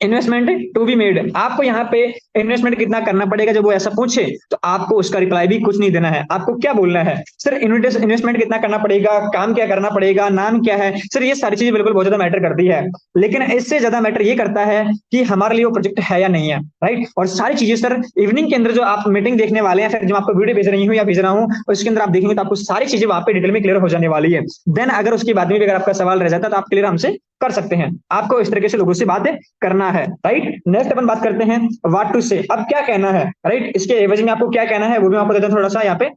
[SPEAKER 1] investment to be made, आपको यहाँ पे इन्वेस्टमेंट कितना करना पड़ेगा जब वो ऐसा पूछे तो आपको उसका रिप्लाई भी कुछ नहीं देना है। आपको क्या बोलना है, सर इन्वेस्टमेंट कितना करना पड़ेगा, काम क्या करना पड़ेगा, नाम क्या है, सर ये सारी चीजें बिल्कुल बहुत ज्यादा मैटर करती है, लेकिन इससे ज्यादा मैटर ये करता है कि हमारे लिए वो प्रोजेक्ट है या नहीं है, राइट। और सारी चीजें सर इवनिंग के अंदर जो आप मीटिंग देखने वाले हैं, फिर जो आपको वीडियो भेज रही हूँ या भेज रहा हूँ उसके अंदर आप देखेंगे तो आपको सारी चीजें वहां पे डिटेल में क्लियर हो जाने वाली है। देन अगर उसके बाद में भी अगर आपका सवाल रह जाता है तो आप क्लियर हमसे कर सकते हैं। आपको इस तरीके से लोगों से बात करना है, राइट। नेक्स्ट अपन बात करते हैं व्हाट टू से, अब क्या कहना है, राइट। इसके एवज में आपको क्या कहना है वो भी आपको देता हूं थोड़ा सा। यहाँ पे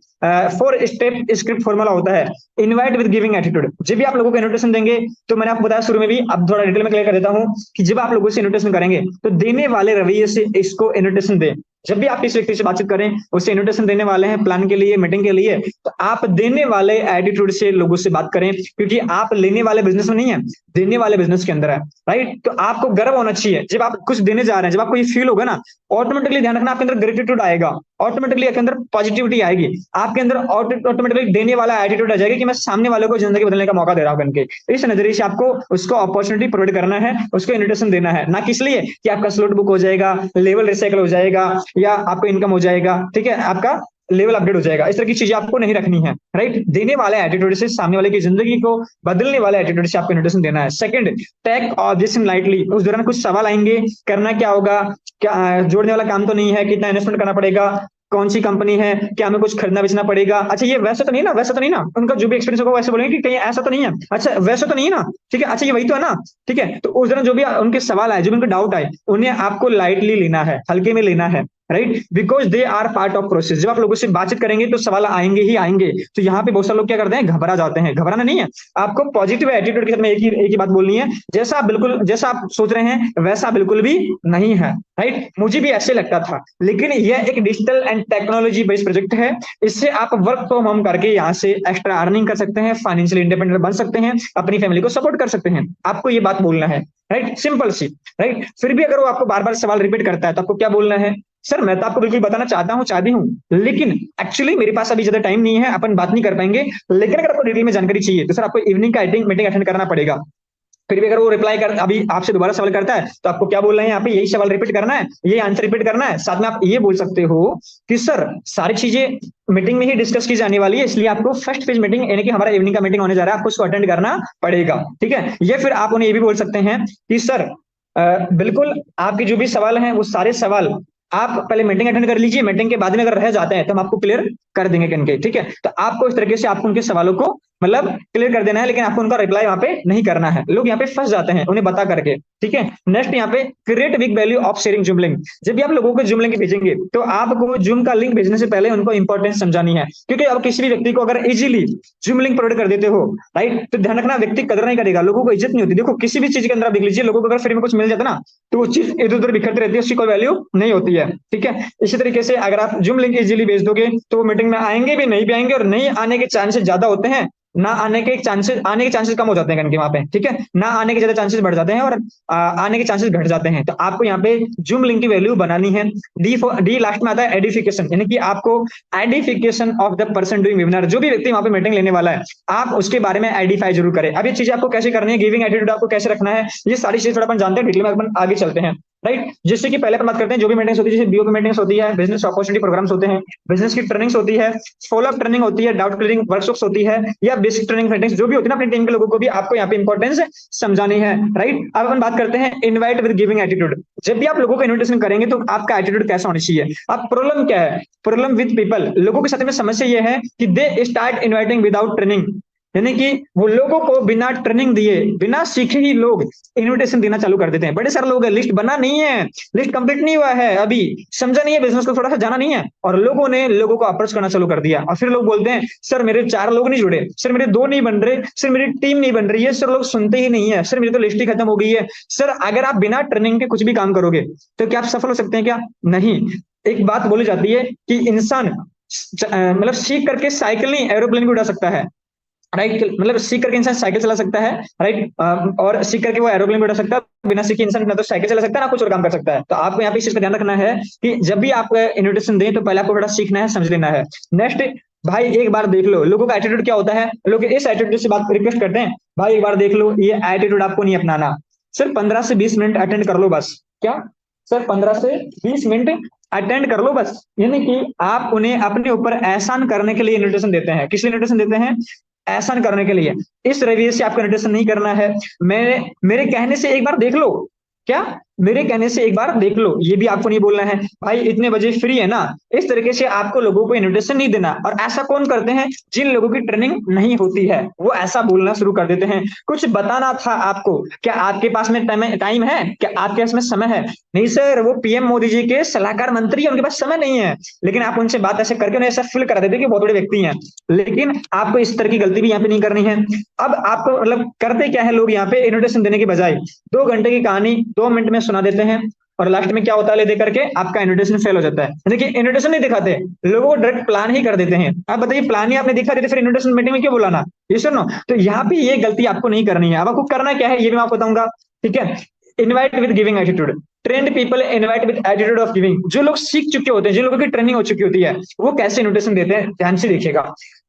[SPEAKER 1] 4 स्टेप स्क्रिप्ट फॉर्मूला होता है, इनवाइट विद गिविंग एटीट्यूड। जब भी आप लोगों को इन्विटेशन देंगे तो मैंने आपको बताया शुरू में भी, अब थोड़ा डिटेल में क्लियर कर देता हूं कि जब आप लोगों से इन्विटेशन करेंगे तो देने वाले रवैये से इसको इन्विटेशन दें। जब भी आप किसी व्यक्ति से बातचीत करें, उसे इन्विटेशन देने वाले हैं प्लान के लिए, मीटिंग के लिए, तो आप देने वाले एटीट्यूड से लोगों से बात करें, क्योंकि आप लेने वाले बिजनेस में नहीं है, देने वाले बिजनेस के अंदर है, राइट। तो आपको गर्व होना चाहिए जब आप कुछ देने जा रहे हैं, जब आपको ये फील होगा ना, ऑटोमेटिकली ध्यान रखना आपके अंदर ग्रेटिट्यूड आएगा, ऑटोमेटिकली आपके अंदर पॉजिटिविटी आएगी, आपके अंदर ऑटोमेटिकली देने वाला एटीट्यूड आ जाएगा कि मैं सामने वाले को जिंदगी बदलने का मौका दे रहा हूं करके। इस नजरिए से आपको उसको अपॉर्चुनिटी प्रोवाइड करना है, उसको इन्विटेशन देना है, ना किस लिए कि आपका स्लॉट बुक हो जाएगा, लेवल रिसाइकल हो जाएगा, या आपको इनकम हो जाएगा, ठीक है, आपका लेवल अपडेट हो जाएगा। इस तरह की चीजें आपको नहीं रखनी है, राइट। देने वाले एटीट्यूड से, सामने वाले की जिंदगी को बदलने वाले एटीट्यूड से आपको इन्विटेशन देना है। Second, take objection lightly. उस दौरान कुछ सवाल आएंगे, करना क्या होगा, क्या जोड़ने वाला काम तो नहीं है, कितना इन्वेस्टमेंट करना पड़ेगा, कौन सी कंपनी है, क्या हमें कुछ खरीदना बेचना पड़ेगा, अच्छा ये वैसा तो नहीं ना, वैसा तो नहीं ना, उनका जो भी एक्सपीरियंस होगा वैसे बोलेंगे कि कहीं ऐसा तो नहीं है, अच्छा वैसा तो नहीं है ना, ठीक है, अच्छा ये वही तो है ना, ठीक है। तो उस दौरान जो भी उनके सवाल आए, जो भी उनके डाउट आए, उन्हें आपको लाइटली लेना है, हल्के में लेना है, right, because they are part of process. जब आप लोगों से बातचीत करेंगे तो सवाल आएंगे ही आएंगे। तो यहाँ पे बहुत सारे लोग क्या करते हैं, घबरा जाते हैं। घबराना नहीं है, आपको पॉजिटिव एटीट्यूड के साथ में एक ही बात बोलनी है, जैसा आप सोच रहे हैं वैसा बिल्कुल भी नहीं है, राइट। मुझे भी ऐसे लगता था, लेकिन यह एक digital and technology based project है। इससे आप वर्क फ्रॉम होम करके यहाँ से एक्स्ट्रा अर्निंग कर सकते हैं, फाइनेंशियल इंडिपेंडेंट बन सकते हैं, अपनी फैमिली को सपोर्ट कर सकते हैं। आपको ये बात बोलना है, राइट, सिंपल सी, राइट। फिर भी अगर वो आपको बार बार सवाल रिपीट करता है तो आपको क्या बोलना है, सर मैं तो आपको बिल्कुल बताना चाहती हूँ, लेकिन एक्चुअली मेरे पास अभी ज्यादा टाइम नहीं है, अपन बात नहीं कर पाएंगे, लेकिन अगर आपको डिटेल में जानकारी चाहिए तो सर आपको इवनिंग का मीटिंग अटेंड करना पड़ेगा। फिर भी अगर वो रिप्लाई कर अभी आपसे दोबारा सवाल करता है तो आपको क्या बोलना है, यहाँ पे यही सवाल रिपीट करना है, यही आंसर रिपीट करना है। साथ में आप ये बोल सकते हो कि सर सारी चीजें मीटिंग में ही डिस्कस की जाने वाली है, इसलिए आपको फर्स्ट फेज मीटिंग यानी कि हमारा इवनिंग का मीटिंग होने जा रहा है, आपको उसको अटेंड करना पड़ेगा, ठीक है। या फिर आप उन्हें ये भी बोल सकते हैं कि सर बिल्कुल आपके जो भी सवाल हैं वो सारे सवाल आप पहले मीटिंग अटेंड कर लीजिए, मीटिंग के बाद में अगर रह जाते हैं तो हम आपको क्लियर कर देंगे कन ठीक है। तो आपको इस तरीके से आपको उनके सवालों को मतलब क्लियर कर देना है, लेकिन आपको उनका रिप्लाई वहां पे नहीं करना है। लोग यहाँ पे फंस जाते हैं उन्हें बता करके, ठीक है। नेक्स्ट यहाँ पे create weak value of sharing Zoom link. जब भी आप लोगों को जूम लिंक भेजेंगे तो आपको जूम का लिंक भेजने से पहले उनको इंपॉर्टेंस समझानी है, क्योंकि अब किसी भी व्यक्ति को अगर इजीली जूम लिंक प्रोवाइड कर देते हो, राइट, तो ध्यान रखना व्यक्ति कदर नहीं करेगा, लोगों को इज्जत नहीं होती। देखो किसी भी चीज के अंदर आप देख लीजिए, लोगों को अगर फ्री में कुछ मिल जाता ना तो वो चीज इधर उधर बिखरती रहती है, उसकी कोई वैल्यू नहीं होती है, ठीक है। इसी तरीके से अगर आप जूम लिंक इजीली भेज दोगे तो वो मीटिंग में आएंगे भी नहीं भी आएंगे, और नहीं आने के चांसेस ज्यादा होते हैं, ना आने के चांसेस कम हो जाते हैं कहीं वहां पे, ठीक है, ना आने के ज्यादा चांसेस बढ़ जाते हैं और आने के चांसेस घट जाते हैं। तो आपको यहाँ पे जूम लिंक की वैल्यू बनानी है। डी लास्ट में आता है एडिफिकेशन, यानी कि आपको edification of the person doing webinar, जो भी व्यक्ति वहां पे मीटिंग लेने वाला है आप उसके बारे में एडिफाई जरूर करें। अब ये चीजें आपको कैसे करनी है, गिविंग एटीट्यूड आपको कैसे रखना है, ये सारी चीजें थोड़ा अपन जानते हैं, डिटेल में अपन आगे चलते हैं, राइट। जिससे कि पहले अपन बात करते हैं जो भी मीटिंग्स होती है, जैसे बीओपी मीटिंग्स होती है, बिजनेस अपॉर्चुनिटी प्रोग्राम्स होते हैं, बिजनेस की ट्रेनिंग्स होती है, फॉलो अप ट्रेनिंग होती है, डाउट क्लियरिंग वर्कशॉप्स होती है, या बेसिक ट्रेनिंग मीटिंग्स जो भी होती है ना, अपनी टीम के लोगों को भी आपको यहाँ पे इंपॉर्टेंस समझानी है, राइट। अब अपन बात करते हैं इनवाइट विद गिविंग एटीट्यूड। जब भी आप लोगों को इन्विटेशन करेंगे तो आपका एटीट्यूड कैसा होना चाहिए। अब प्रॉब्लम क्या है, प्रॉब्लम विद पीपल, लोगों के साथ में समस्या ये है कि they start inviting without training, यानी कि वो लोगों को बिना ट्रेनिंग दिए बिना सीखे ही लोग इनविटेशन देना चालू कर देते हैं। बड़े सारे लोग हैं, लिस्ट बना नहीं है, लिस्ट कंप्लीट नहीं हुआ है, अभी समझा नहीं है बिजनेस को, थोड़ा सा जाना नहीं है, और लोगों ने लोगों को अप्रोच करना चालू कर दिया। और फिर लोग बोलते हैं सर मेरे 4 लोग नहीं जुड़े, सर मेरे 2 नहीं बन रहे, सर मेरी टीम नहीं बन रही है, सर लोग सुनते ही नहीं है, सर मेरी तो लिस्ट ही खत्म हो गई है। सर अगर आप बिना ट्रेनिंग के कुछ भी काम करोगे तो क्या आप सफल हो सकते हैं क्या? नहीं। एक बात बोली जाती है कि इंसान मतलब सीख करके साइकिल नहीं एरोप्लेन भी उड़ा सकता है, राइट। मतलब सीख करके इंसान साइकिल चला सकता है, राइट, और सीख करके वो एरोप्लेन भी उड़ा सकता है। बिना सीखे इंसान ना तो साइकिल चला सकता है ना कुछ और काम कर सकता है। तो आपको यहाँ पे इस चीज का ध्यान रखना है कि जब भी आप इन्विटेशन दें तो पहले आपको थोड़ा सीखना है, समझ लेना है। नेक्स्ट, भाई एक बार देख लो लोगों का एटीट्यूड क्या होता है, लोग इस एटीट्यूड से बात रिक्वेस्ट करते हैं, भाई एक बार देख लो, ये एटीट्यूड आपको नहीं अपनाना। सिर्फ 15 से 20 मिनट अटेंड कर लो बस। क्या? सिर्फ 15 से 20 मिनट अटेंड कर लो बस। यानी कि आप उन्हें अपने ऊपर एहसान करने के लिए इन्विटेशन देते हैं। किस लिए इन्विटेशन देते हैं? एहसान करने के लिए। इस रवैये से आपको इन्विटेशन नहीं करना है। मेरे कहने से एक बार देख लो। क्या? मेरे कहने से एक बार देख लो, ये भी आपको नहीं बोलना है। भाई इतने बजे फ्री है ना, इस तरीके से आपको लोगों को इन्विटेशन नहीं देना। और ऐसा कौन करते हैं? जिन लोगों की ट्रेनिंग नहीं होती है वो ऐसा बोलना शुरू कर देते हैं। कुछ बताना था आपको, क्या आपके पास में टाइम है? क्या आपके पास में समय है? नहीं सर, वो पीएम मोदी जी के सलाहकार मंत्री है, उनके पास समय नहीं है। लेकिन आप उनसे बात ऐसे करके उन्हें ऐसा फील करा देते कि बहुत बड़े व्यक्ति हैं। लेकिन आपको इस तरह की गलती भी यहाँ पे नहीं करनी है। अब आपको मतलब करते क्या है लोग यहाँ पे, इन्विटेशन देने की बजाय 2 घंटे की कहानी 2 मिनट में सुना देते हैं। और लास्ट में क्या होता है, ले दे करके आपका इन्विटेशन फेल हो जाता है। देखिए, इन्विटेशन नहीं दिखाते, लोगों को डायरेक्ट प्लान ही कर देते हैं। आप बताइए, प्लान ही आपने दिखा देते, फिर इन्विटेशन मीटिंग में क्यों बुलाना? ये सुनो, तो यहाँ पे ये गलती आपको नहीं करनी है। अब आपको करना क्या है ये भी मैं आपको बताऊंगा। ठीक है, invite with giving attitude. Trend people invite with attitude of giving. जो लोग सीख चुके होते हैं, जिन लोगों की ट्रेनिंग हो चुकी होती है, वो कैसे इन्विटेशन देते हैं, ध्यान से देखिएगा।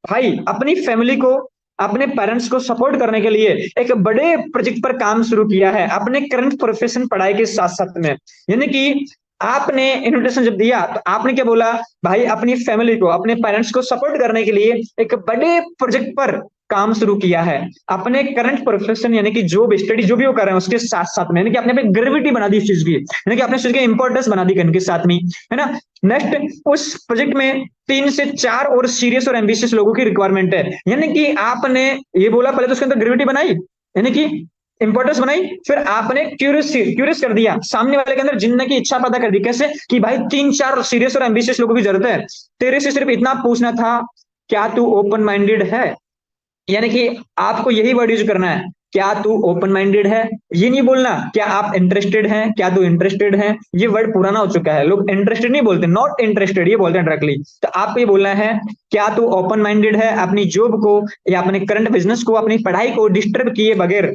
[SPEAKER 1] भाई अपनी फैमिली को, अपने पेरेंट्स को सपोर्ट करने के लिए एक बड़े प्रोजेक्ट पर काम शुरू किया है, अपने करंट प्रोफेशन पढ़ाई के साथ साथ में। यानी कि आपने इन्विटेशन जब दिया तो आपने क्या बोला? भाई अपनी फैमिली को, अपने पेरेंट्स को सपोर्ट करने के लिए एक बड़े प्रोजेक्ट पर काम शुरू किया है, अपने करंट प्रोफेशन यानी कि जॉब स्टडी जो भी वो कर रहे हैं उसके साथ साथ में। यानी कि आपने पे ग्रेविटी बना दी इस चीज की, यानी कि आपने इस चीज की इंपॉर्टेंस बना दी के साथ में, है ना। नेक्स्ट, उस प्रोजेक्ट में 3 से 4 और सीरियस और एम्बिशियस लोगों की रिक्वायरमेंट है। यानी कि आपने ये बोला, पहले तो उसके अंदर ग्रेविटी बनाई, यानी कि इंपॉर्टेंस बनाई, फिर आपने क्यूरियस कर दिया, सामने वाले के अंदर जिनने की इच्छा पैदा कर दी। कैसे? कि भाई 3-4 सीरियस और एम्बिशियस लोगों की जरूरत है, तेरे से सिर्फ इतना पूछना था, क्या तू ओपन माइंडेड है? यानी कि आपको यही वर्ड यूज करना है, क्या तू ओपन माइंडेड है। ये नहीं बोलना क्या आप इंटरेस्टेड हैं, क्या तू इंटरेस्टेड है। ये वर्ड पुराना हो चुका है, लोग इंटरेस्टेड नहीं बोलते, नॉट इंटरेस्टेड ये बोलते हैं डायरेक्टली। तो आपको ये बोलना है, क्या तू ओपन माइंडेड है अपनी जॉब को या अपने करंट बिजनेस को, अपनी पढ़ाई को डिस्टर्ब किए बगैर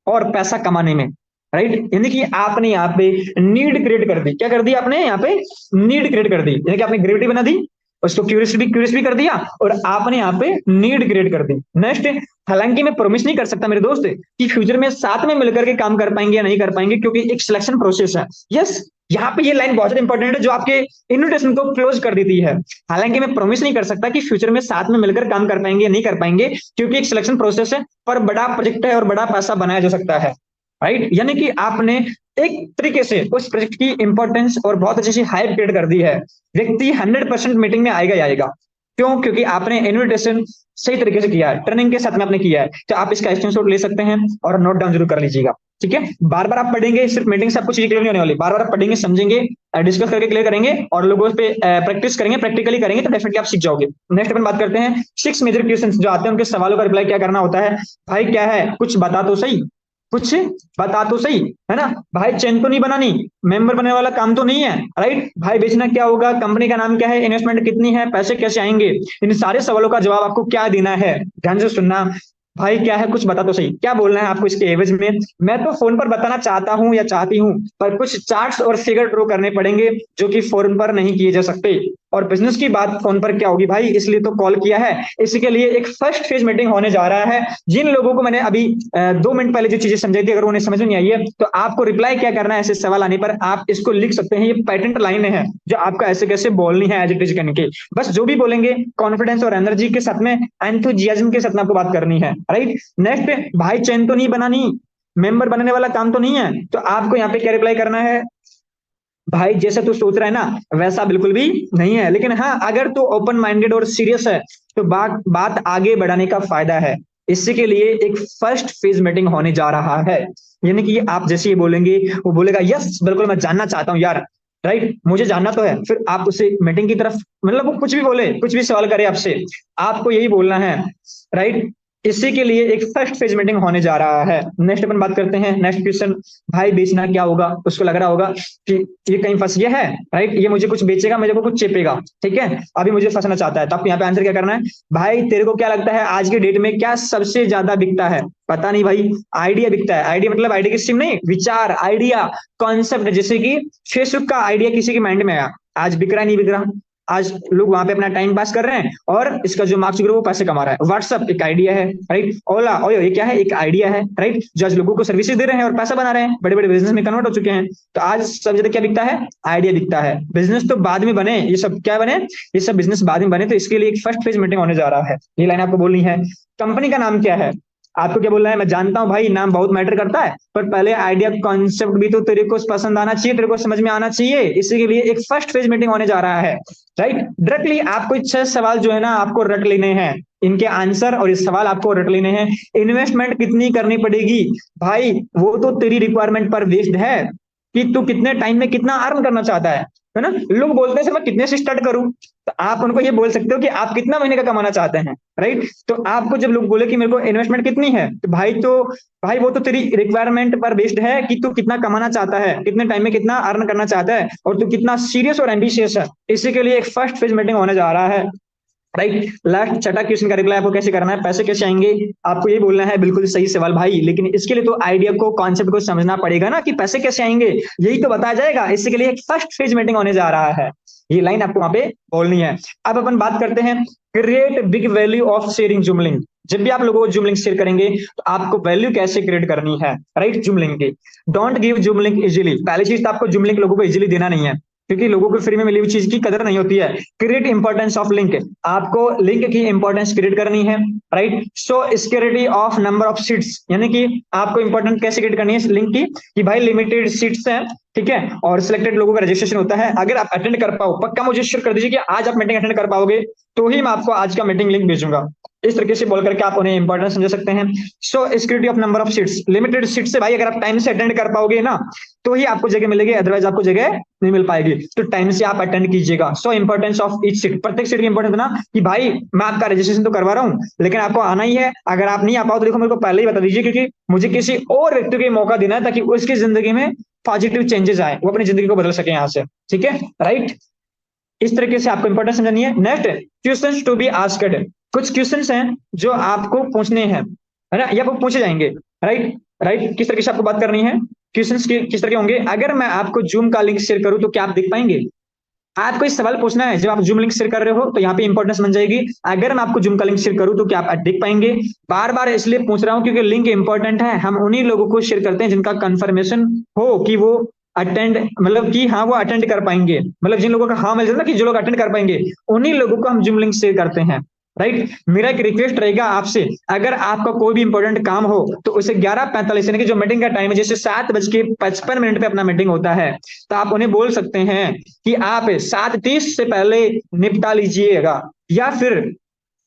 [SPEAKER 1] और पैसा कमाने में। राइट, यानी कि आपने यहाँ पे नीड क्रिएट कर दी। क्या कर दी आपने यहाँ पे? नीड क्रिएट कर दी, यानी कि आपने ग्रेविटी बना दी, उसको क्यूरियस भी कर दिया, और आपने यहाँ पे नीड क्रिएट कर दी। नेक्स्ट, हालांकि मैं प्रॉमिस नहीं कर सकता मेरे दोस्त कि फ्यूचर में साथ में मिलकर के काम कर पाएंगे या नहीं कर पाएंगे, क्योंकि एक सिलेक्शन प्रोसेस है। यस, यहाँ पे ये लाइन बहुत ज्यादा इंपॉर्टेंट है जो आपके इन्विटेशन को क्लोज कर देती है। हालांकि मैं प्रॉमिस नहीं कर सकता कि फ्यूचर में साथ में मिलकर काम कर पाएंगे या नहीं कर पाएंगे, क्योंकि एक सिलेक्शन प्रोसेस है, पर बड़ा प्रोजेक्ट है और बड़ा पैसा बनाया जा सकता है। राइट, यानी कि आपने एक तरीके से उस प्रोजेक्ट की इंपॉर्टेंस और बहुत अच्छी सी हाइप क्रिएट कर दी है। व्यक्ति 100% मीटिंग में आएगा ही आएगा। क्यों? क्योंकि आपने इन्विटेशन सही तरीके से किया है, ट्रेनिंग के साथ में आपने किया है। तो आप इसका स्क्रीनशॉट ले सकते हैं और नोट डाउन जरूर कर लीजिएगा। ठीक है, बार बार आप पढ़ेंगे, सिर्फ मीटिंग से आपको चीजें क्लियर नहीं होने वाली। बार बार आप पढ़ेंगे, समझेंगे, डिस्कस करके क्लियर करेंगे और लोगों पे प्रैक्टिस करेंगे, प्रैक्टिकली करेंगे, तो डेफिनेटली आप सीख जाओगे। नेक्स्ट अपन बात करते हैं 6 मेजर क्वेश्चन जो आते हैं, उनके सवालों का रिप्लाई क्या करना होता है। भाई क्या है, कुछ बता तो सही, कुछ बता तो सही, है ना। भाई चेन तो नहीं बनानी, मेंबर बनने वाला काम तो नहीं है। राइट, भाई बेचना क्या होगा, कंपनी का नाम क्या है, इन्वेस्टमेंट कितनी है, पैसे कैसे आएंगे, इन सारे सवालों का जवाब आपको क्या देना है, ध्यान से सुनना। भाई क्या है, कुछ बता तो सही, क्या बोलना है आपको इसके एवज में। मैं तो फोन पर बताना चाहता हूं या चाहती हूं, पर कुछ चार्ट्स और फिगर ड्रॉ करने पड़ेंगे जो कि फोन पर नहीं किए जा सकते। और बिजनेस की बात फोन पर क्या होगी भाई, इसलिए तो कॉल किया है। इसके लिए एक फर्स्ट फेज मीटिंग होने जा रहा है। जिन लोगों को मैंने अभी 2 मिनट पहले जो चीजें समझाई थी, अगर उन्हें समझ में नहीं आई है तो आपको रिप्लाई क्या करना है, ऐसे सवाल आने पर आप इसको लिख सकते हैं। ये पैटेंट लाइन है जो आपको ऐसे कैसे बोलनी है, एज इट इज करने के। बस जो भी बोलेंगे कॉन्फिडेंस और एनर्जी के साथ में, एंथुजियाज्म के साथ में आपको बात करनी है। राइट, नेक्स्ट, भाई चेन तो नहीं बनानी, मेंबर बनने वाला काम तो नहीं है, तो आपको यहाँ पे क्या रिप्लाई करना है। भाई जैसे तू सोच रहा है ना वैसा बिल्कुल भी नहीं है, लेकिन हाँ अगर तू ओपन माइंडेड और सीरियस है तो बात आगे बढ़ाने का फायदा है। इसी के लिए एक फर्स्ट फेज मीटिंग होने जा रहा है। यानी कि आप जैसे ही बोलेंगे वो बोलेगा यस बिल्कुल मैं जानना चाहता हूँ यार, राइट, मुझे जानना तो है। फिर आप उसे मीटिंग की तरफ, मतलब वो कुछ भी बोले, कुछ भी सवाल करे आपसे, आपको यही बोलना है। राइट, इसी के लिए एक फर्स्ट फेज मीटिंग होने जा रहा है। नेक्स्ट अपन बात करते हैं, नेक्स्ट क्वेश्चन, भाई बेचना क्या होगा। उसको लग रहा होगा कि ये कहीं फंस गया है, राइट, ये मुझे कुछ बेचेगा, मुझे को कुछ चेपेगा, ठीक है, अभी मुझे फंसना चाहता है। तो आप यहाँ पे आंसर क्या करना है, भाई तेरे को क्या लगता है आज के डेट में क्या सबसे ज्यादा बिकता है। पता नहीं भाई, आइडिया बिकता है। आइडिया मतलब आइडिया की सिम नहीं, विचार, आइडिया, कॉन्सेप्ट। जैसे कि फेसबुक का आइडिया किसी के माइंड में आया, आज बिक रहा नहीं बिक रहा, आज लोग वहां पे अपना टाइम पास कर रहे हैं और इसका जो मार्क्स ग्रुप वो पैसे कमा रहा है। व्हाट्सअप एक आइडिया है, राइट। ओला ओयो ये क्या है, एक आइडिया है, राइट, जो आज लोगों को सर्विसेज दे रहे हैं और पैसा बना रहे हैं, बड़े बड़े बिजनेस में कन्वर्ट हो चुके हैं। तो आज सब ज्यादा क्या दिखता है, आइडिया दिखता है। बिजनेस तो बाद में बने, ये सब क्या बने, ये सब बिजनेस बाद में बने। तो इसके लिए एक फर्स्ट फेज मीटिंग होने जा रहा है, ये लाइन आपको बोलनी है। कंपनी का नाम क्या है, आपको क्या बोलना है, मैं जानता हूं भाई नाम बहुत मैटर करता है, पर पहले आइडिया कॉन्सेप्ट भी तो तेरे को पसंद आना चाहिए, तेरे को समझ में आना चाहिए। इसी के लिए एक फर्स्ट फेज मीटिंग होने जा रहा है, राइट। डायरेक्टली आपको 6 सवाल जो है ना आपको रट लेने हैं, इनके आंसर और इस सवाल आपको रट लेने हैं। इन्वेस्टमेंट कितनी करनी पड़ेगी भाई, वो तो तेरी रिक्वायरमेंट पर बेस्ड है कि तू कितने टाइम में कितना अर्न करना चाहता है ना। लोग बोलते हैं सर मैं कितने से स्टार्ट करूं, तो आप उनको ये बोल सकते हो कि आप कितना महीने का कमाना चाहते हैं, राइट। तो आपको जब लोग बोले कि मेरे को इन्वेस्टमेंट कितनी है, तो भाई वो तो तेरी रिक्वायरमेंट पर बेस्ड है कि तू कितना कमाना चाहता है, कितने टाइम में कितना अर्न करना चाहता है, और तू कितना सीरियस और एम्बिशियस है। इसी के लिए एक फर्स्ट फेज मीटिंग होने जा रहा है, राइट। लास्ट छठा क्वेश्चन का रिप्लाई आपको कैसे करना है, पैसे कैसे आएंगे, आपको ये बोलना है बिल्कुल सही सवाल भाई, लेकिन इसके लिए तो आइडिया को कॉन्सेप्ट को समझना पड़ेगा ना कि पैसे कैसे आएंगे, यही तो बताया जाएगा। इसके लिए एक फर्स्ट फेज मीटिंग होने जा रहा है, ये लाइन आपको वहां पे बोलनी है। अब अपन बात करते हैं create big value of sharing Zoom link. जब भी आप लोगों को जूम लिंक शेयर करेंगे तो आपको वैल्यू कैसे क्रिएट करनी है, राइट, जूम लिंक की। Don't give zoom link easily, पहली चीज तो आपको जूम लिंक लोगों को इजीली देना नहीं है, क्योंकि लोगों को फ्री में मिली हुई चीज की कदर नहीं होती है। क्रिएट इंपॉर्टेंस ऑफ लिंक, आपको लिंक की इंपॉर्टेंस क्रिएट करनी है, right. So security of number of seats, यानी कि आपको इंपॉर्टेंट कैसे क्रिएट करनी है लिंक की, कि भाई लिमिटेड सीट्स है, ठीक है, और सिलेक्टेड लोगों का रजिस्ट्रेशन होता है। अगर आप अटेंड कर पाओ, पक्का मुझे श्योर कर दीजिए कि आज आप मीटिंग अटेंड कर पाओगे, तो ही मैं आपको आज का मीटिंग लिंक भेजूंगा। इस तरीके से बोल करके आप उन्हें इंपॉर्टेंस समझ सकते हैं। सो security of number of seats, limited seat से भाई अगर आप टाइम से अटेंड कर पाओगे ना, तो ही आपको जगह मिलेगी, अदरवाइज आपको जगह नहीं मिल पाएगी। तो टाइम से आप अटेंड कीजिएगा। सो इंपॉर्टेंस ऑफ ईच सीट, प्रत्येक सीट की इंपॉर्टेंस ना, कि भाई मैं आपका रजिस्ट्रेशन तो करवा रहा हूँ, लेकिन आपको आना ही है। अगर आप नहीं आ पाओ तो देखो मेरे को पहले ही बता दीजिए, क्योंकि मुझे किसी और व्यक्ति को मौका देना है ताकि उसकी जिंदगी में पॉजिटिव चेंजेस आए, वो अपनी जिंदगी को बदल सके यहाँ से, ठीक है, राइट। इस तरीके से आपको इंपॉर्टेंस समझनी है। Next, questions to be asked, कुछ क्वेश्चंस हैं जो आपको पूछने हैं, है ना, या वो पूछे जाएंगे, राइट, राइट। किस तरीके से आपको बात करनी है, क्वेश्चंस किस तरह के होंगे। अगर मैं आपको जूम का लिंक शेयर करूं तो क्या आप देख पाएंगे, आपको इस सवाल पूछना है। जब आप जूम लिंक शेयर कर रहे हो तो यहाँ पे इंपॉर्टेंस बन जाएगी, अगर मैं आपको जूम का लिंक शेयर करूं तो क्या आप देख पाएंगे। बार बार इसलिए पूछ रहा हूं क्योंकि लिंक इंपॉर्टेंट है। हम उन्हीं लोगों को शेयर करते हैं जिनका कंफर्मेशन हो कि वो अटेंड, मतलब कि हाँ वो अटेंड कर पाएंगे, मतलब जिन लोगों का हाँ मिल जाता है ना कि जो लोग अटेंड कर पाएंगे, उन्हीं लोगों को हम जूम लिंक शेयर करते हैं, राइट। मेरा एक रिक्वेस्ट रहेगा आपसे, अगर आपका कोई भी इंपॉर्टेंट काम हो तो उसे 11:45 यानी कि जो मीटिंग का टाइम है, जैसे 7:55 पे अपना मीटिंग होता है, तो आप उन्हें बोल सकते हैं कि आप 7:30 से पहले निपटा लीजिएगा, या फिर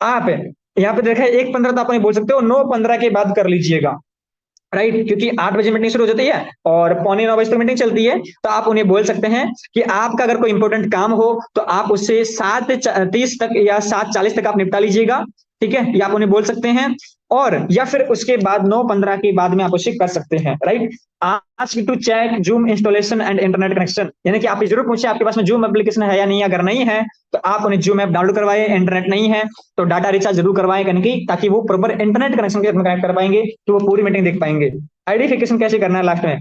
[SPEAKER 1] आप यहाँ पे देखा 1:15 तो आप उन्हें बोल सकते हो 9:15 के बाद कर लीजिएगा, राइट, क्योंकि 8 बजे मीटिंग शुरू हो जाती है और 8:45 तक मीटिंग चलती है। तो आप उन्हें बोल सकते हैं कि आपका अगर कोई इंपॉर्टेंट काम हो तो आप उससे 7:30 तक या 7:40 तक आप निपटा लीजिएगा, ठीक है, या आप उन्हें बोल सकते हैं। और या फिर उसके बाद 9:15 के बाद में आप उसे कर सकते हैं, right. Ask to check Zoom installation and internet connection, यानी कि आप जरूर पूछे आपके पास में जूम एप्लीकेशन है या नहीं। अगर नहीं है तो आप उन्हें जूम ऐप डाउनलोड करवाए, इंटरनेट नहीं है तो डाटा रिचार्ज जरूर करवाए, ताकि वो प्रॉपर इंटरनेट कनेक्शन के साथ कनेक्ट कर पाएंगे, तो वो पूरी मीटिंग देख पाएंगे। आइडेंटिफिकेशन कैसे करना है लास्ट में,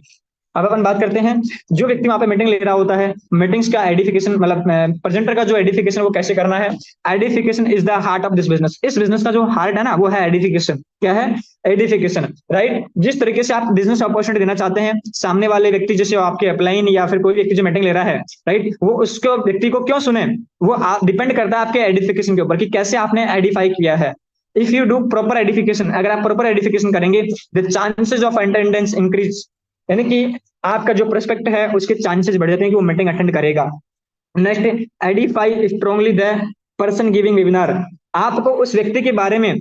[SPEAKER 1] अब अपन बात करते हैं। जो व्यक्ति वहां पे मीटिंग ले रहा होता है, मीटिंग्स का आइडेंटिफिकेशन, मतलब प्रेजेंटर का जो आइडेंटिफिकेशन वो कैसे करना है। Identification is the heart of this business, इस बिजनेस का जो हार्ट है ना वो है आइडेंटिफिकेशन। क्या है, आइडेंटिफिकेशन, राइट। जिस तरीके से आप बिजनेस अपॉर्चुनिटी देना चाहते हैं, सामने वाले व्यक्ति जैसे आपके अपलाइन या फिर कोई व्यक्ति जो मीटिंग ले रहा है, राइट, वो उसको व्यक्ति को क्यों सुने, वो डिपेंड करता है आपके आइडेंटिफिकेशन के ऊपर कि कैसे आपने आइडेंटिफाई किया है। If you do proper identification, अगर आप प्रॉपर आइडेंटिफिकेशन करेंगे, the chances of attendance increase, यानी कि आपका जो प्रोस्पेक्ट है उसके चांसेस बढ़ जाते हैं कि वो मीटिंग अटेंड करेगा। Next, identify strongly the person giving webinar, आपको उस व्यक्ति के बारे में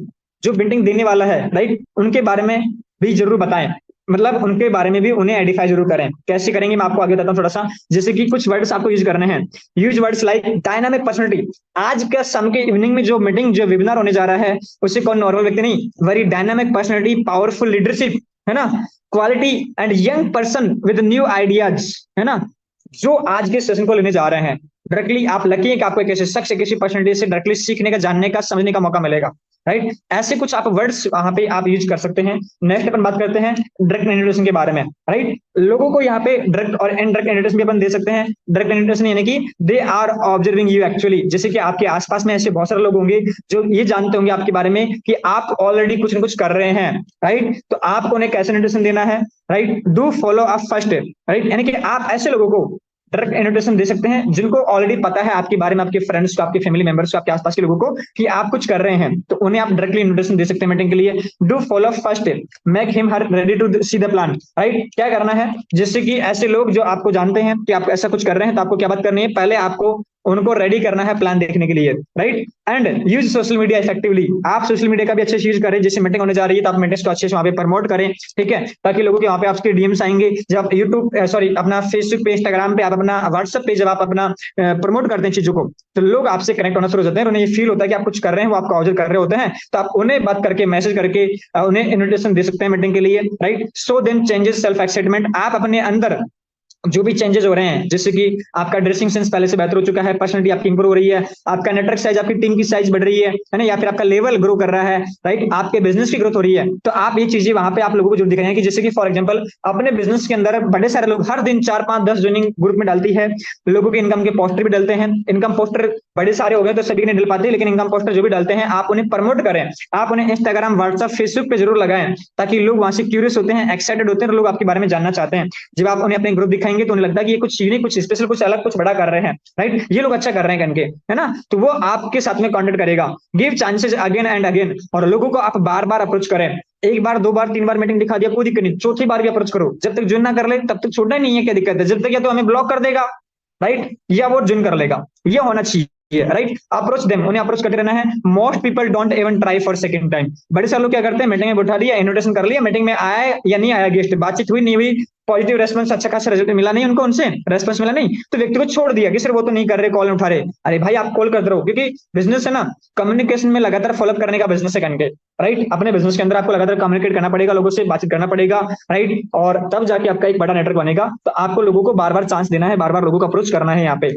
[SPEAKER 1] जो मीटिंग देने वाला है, राइट, उनके बारे में भी जरूर बताएं, मतलब उनके बारे में भी उन्हें आइडेंटिफाई जरूर करें। कैसे करेंगे मैं आपको आगे बताता हूं थोड़ा सा, जैसे कि कुछ वर्ड्स आपको यूज करने हैं। Use words like dynamic personality, आज का शाम के इवनिंग में जो मीटिंग जो वेबिनार होने जा रहा है उसे कौन नॉर्मल व्यक्ति नहीं, very dynamic personality, powerful leadership, है ना, quality and young person with new ideas, है ना, जो आज के सेशन को लेने जा रहे हैं। डायरेक्टली आप लकी हैं कि आपको एक ऐसे शख्स एक ऐसी पर्सनैलिटी से डायरेक्टली सीखने का, जानने का, समझने का मौका मिलेगा। राइट, ऐसे कुछ आप वर्ड्स वहां पे आप यूज कर सकते हैं। नेक्स्ट अपन बात करते हैं डायरेक्ट इंट्रोडक्शन के बारे में। राइट, लोगों को यहाँ पे डायरेक्ट और इनडायरेक्ट इंट्रोडक्शन भी अपन दे सकते हैं। डायरेक्ट इंट्रोडक्शन यानी कि they are observing you actually, जैसे कि आपके आसपास में ऐसे बहुत सारे लोग होंगे जो ये जानते होंगे आपके बारे में कि आप ऑलरेडी कुछ ना कुछ कर रहे हैं। राइट, तो आपको उन्हें कैसे इंट्रोडक्शन देना है? Right, do follow up first. Right, यानी कि आप ऐसे लोगों को डायरेक्ट इन्विटेशन दे सकते हैं जिनको ऑलरेडी पता है आपके बारे में, आपके फ्रेंड्स को, आपके फैमिली मेंबर्स को, आपके आसपास के लोगों को कि आप कुछ कर रहे हैं, तो उन्हें आप डायरेक्टली इन्विटेशन दे सकते हैं मीटिंग के लिए। Do follow first, make him her ready to see the plan. Right, क्या करना है, जिससे कि ऐसे लोग जो आपको जानते हैं कि आप ऐसा कुछ कर रहे हैं, तो आपको क्या बात करनी है, पहले आपको उनको रेडी करना है प्लान देखने के लिए। Right, and use social media effectively. आप सोशल मीडिया का भी अच्छे से यूज करें, जैसे मीटिंग होने जा रही है तो आप मीटिंग्स को अच्छे से वहां पे प्रमोट करें। ठीक है, ताकि लोगों के वहां पे आपके डीएम्स आएंगे। जब आप यूट्यूब सॉरी अपना फेसबुक पे, इंस्टाग्राम पे, आप अपना व्हाट्सएप पे जब आप अपना प्रमोट करते हैं चीजों को, तो लोग आपसे कनेक्ट होना शुरू हो जाते हैं, उन्हें ये फील होता है कि आप कुछ कर रहे हैं, वो आपका ऑब्जर्व कर रहे होते हैं, तो आप उन्हें बात करके, मैसेज करके उन्हें इन्विटेशन दे सकते हैं मीटिंग के लिए। Right, so then changes self excitement. आप अपने अंदर जो भी चेंजेस हो रहे हैं, जैसे कि आपका ड्रेसिंग सेंस पहले से बेहतर हो चुका है, पर्सनैलिटी आपकी इंप्रूव हो रही है, आपका नेटवर्क साइज, आपकी टीम की साइज बढ़ रही है ना, या फिर आपका लेवल ग्रो कर रहा है। राइट, आपके बिजनेस की ग्रोथ हो रही है, तो आप ये चीजें वहां पे आप लोगों को जो दिखाएंगे कि जैसे कि फॉर एग्जांपल अपने बिजनेस के अंदर बड़े सारे लोग हर दिन 4 5 10 ज्वाइनिंग ग्रुप में डालती है, लोगों के इनकम के पोस्टर भी डालते हैं। इनकम पोस्टर बड़े सारे हो गए तो सभी नहीं डल पाते, लेकिन इनकम पोस्टर जो भी डालते हैं आप उन्हें प्रमोट करें, आप उन्हें इंस्टाग्राम, व्हाट्सएप, फेसबुक पे जरूर लगाएं, ताकि लोग वहां से क्यूरियस होते हैं, एक्साइटेड होते हैं, लोग आपके बारे में जानना चाहते हैं। जब आप उन्हें अपने ग्रुप दिखाएंगे तो उन्हें लगता है कि ये कुछ यूनिक, कुछ स्पेशल, कुछ अलग, कुछ बड़ा कर रहे हैं। राइट, ये लोग अच्छा कर रहे हैं करके, है ना, तो वो आपके साथ में कॉन्टेक्ट करेगा। Give chances again and again, और लोगों को आप बार बार अप्रोच करें। एक बार, 2 बार, 3 बार मीटिंग दिखा दिया, कोई दिक्कत नहीं, चौथी बार भी अप्रोच करो। जब तक ज्वाइन ना कर ले तब तक छोड़ना ही नहीं है, क्या दिक्कत है? जब तक या तो हमें ब्लॉक कर देगा, राइट, या वो ज्वाइन कर लेगा, ये होना चाहिए। राइट, अप्रोच देम, उन्हें अप्रोच करते रहना है। Most people don't even try for second time. बड़े सारे लोग क्या करते हैं, मीटिंग में बैठा दिया, इन्विटेशन कर लिया, मीटिंग में आया या नहीं आया गेस्ट, बातचीत हुई नहीं हुई, पॉजिटिव रेस्पॉन्स, अच्छा खासा रिजल्ट मिला नहीं उनको, उनसे रेस्पॉन्स मिला नहीं, तो व्यक्ति को छोड़ दिया कि सर वो तो नहीं कर रहे, कॉल उठा रहे। अरे भाई, आप कॉल करते रहो, क्योंकि बिजनेस है ना, कम्युनिकेशन में लगातार फॉलोअप करने का बिजनेस है करके। राइट, अपने बिजनेस के अंदर आपको लगातार कम्युनिकेट करना पड़ेगा, लोगों से बातचीत करना पड़ेगा। राइट, और तब जाके आपका एक बड़ा नेटवर्क बनेगा। तो आपको लोगों को बार बार चांस देना है, बार बार लोगों को अप्रोच करना है। यहाँ पे